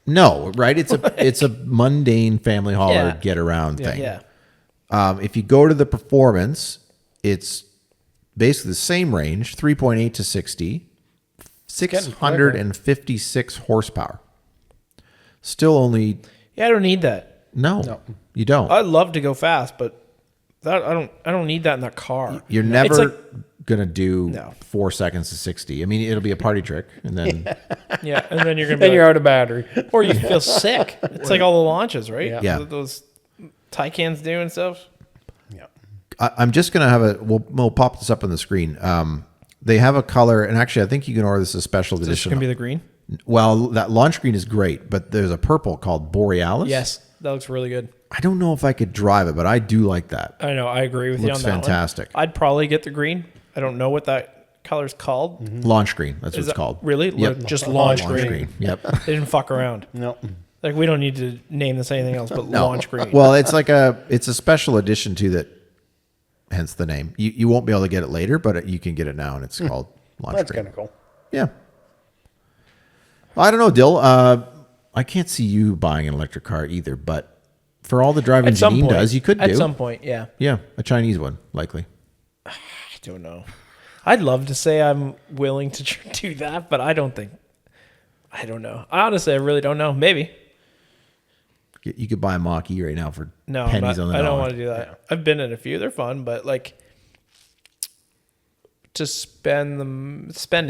No, right? It's a mundane family hauler Yeah. get around thing. Yeah. If you go to the performance, it's basically the same range, 3.8 to 60, 656 horsepower. Still only Yeah, I don't need that. no, you don't. I'd love to go fast, but that I don't need that in that car. You're It's never like, gonna do No. 4 seconds to 60. I mean, it'll be a party trick, and then yeah, and then you're gonna be Then you're like, out of battery. or you feel sick. It's like all the launches, right? Yeah. Yeah. That those Taycans do and stuff. Yeah. I'm just gonna have we'll pop this up on the screen. They have a color, and actually, I think you can order this as a special This edition. gonna be the green. Well, that launch green is great, but there's a purple called Borealis. Yes, that looks really good. I don't know if I could drive it, but I do like that. I know. I agree with you Looks on that one. fantastic. I'd probably get the green. I don't know what that color's called. Launch green. That's what Is it's that called. really? Yep. Just launch Launch green. green. Yep. They didn't fuck around. No. Like we don't need to name this anything else but No. launch green. Well, it's a special edition too that, hence the name. You won't be able to get it later, but you can get it now, and it's called launch That's green. kind of cool. Yeah. I don't know, Dill. I can't see you buying an electric car either, but for all the driving At some Janine point, does, you could do. At some point, yeah. Yeah, a Chinese one, likely. I don't know. I'd love to say I'm willing to do that, but I don't know. Honestly, I really don't know. Maybe. You could buy a Mach-E right now for No, I'm pennies not, on the I don't dollar. want to do that. I've been in a few. They're fun, but like to spend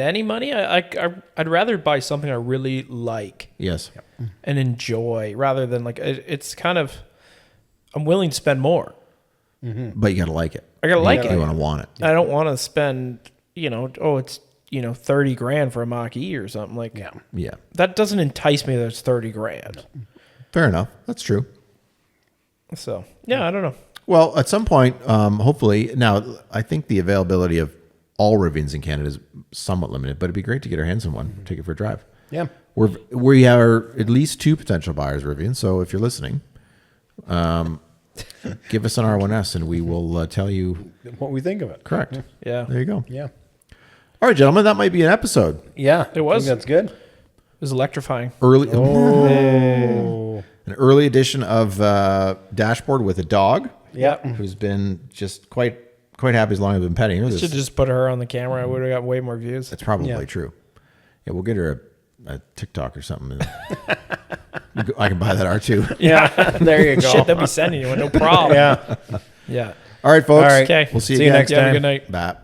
any money, I'd rather buy something I really like Yes. and enjoy rather than like it's kind of I'm willing to spend more. But you got to like it. I gotta like You it. want to want it. I don't want to spend, it's $30 grand for a Mach-E or something. Like, Yeah. that doesn't entice me that it's $30 grand. Fair enough. That's true. So, yeah, I don't know. Well, at some point, hopefully, now I think the availability of all Rivians in Canada is somewhat limited, but it'd be great to get our hands on one, take it for a drive. Yeah. We are at least 2 potential buyers, Rivian. So if you're listening, give us an R1S and we will tell you What we think of it. correct. Yeah. There you go. Yeah. All right, gentlemen, that might be an episode. Yeah. It was. I think that's good. It was electrifying. Early, Oh. an early edition of Dashboard with a dog. Yeah. Who's been just quite happy as long as I've been petting her. Should just put her on the camera. I would have got way more views. That's probably Yeah. true. Yeah, we'll get her a TikTok or something. I can buy that R2. Yeah. There you go. Shit, they'll be sending you one. No problem. Yeah. Yeah. All right, folks. All right. Okay. We'll see you See you again. next You have a time. good night. Bye.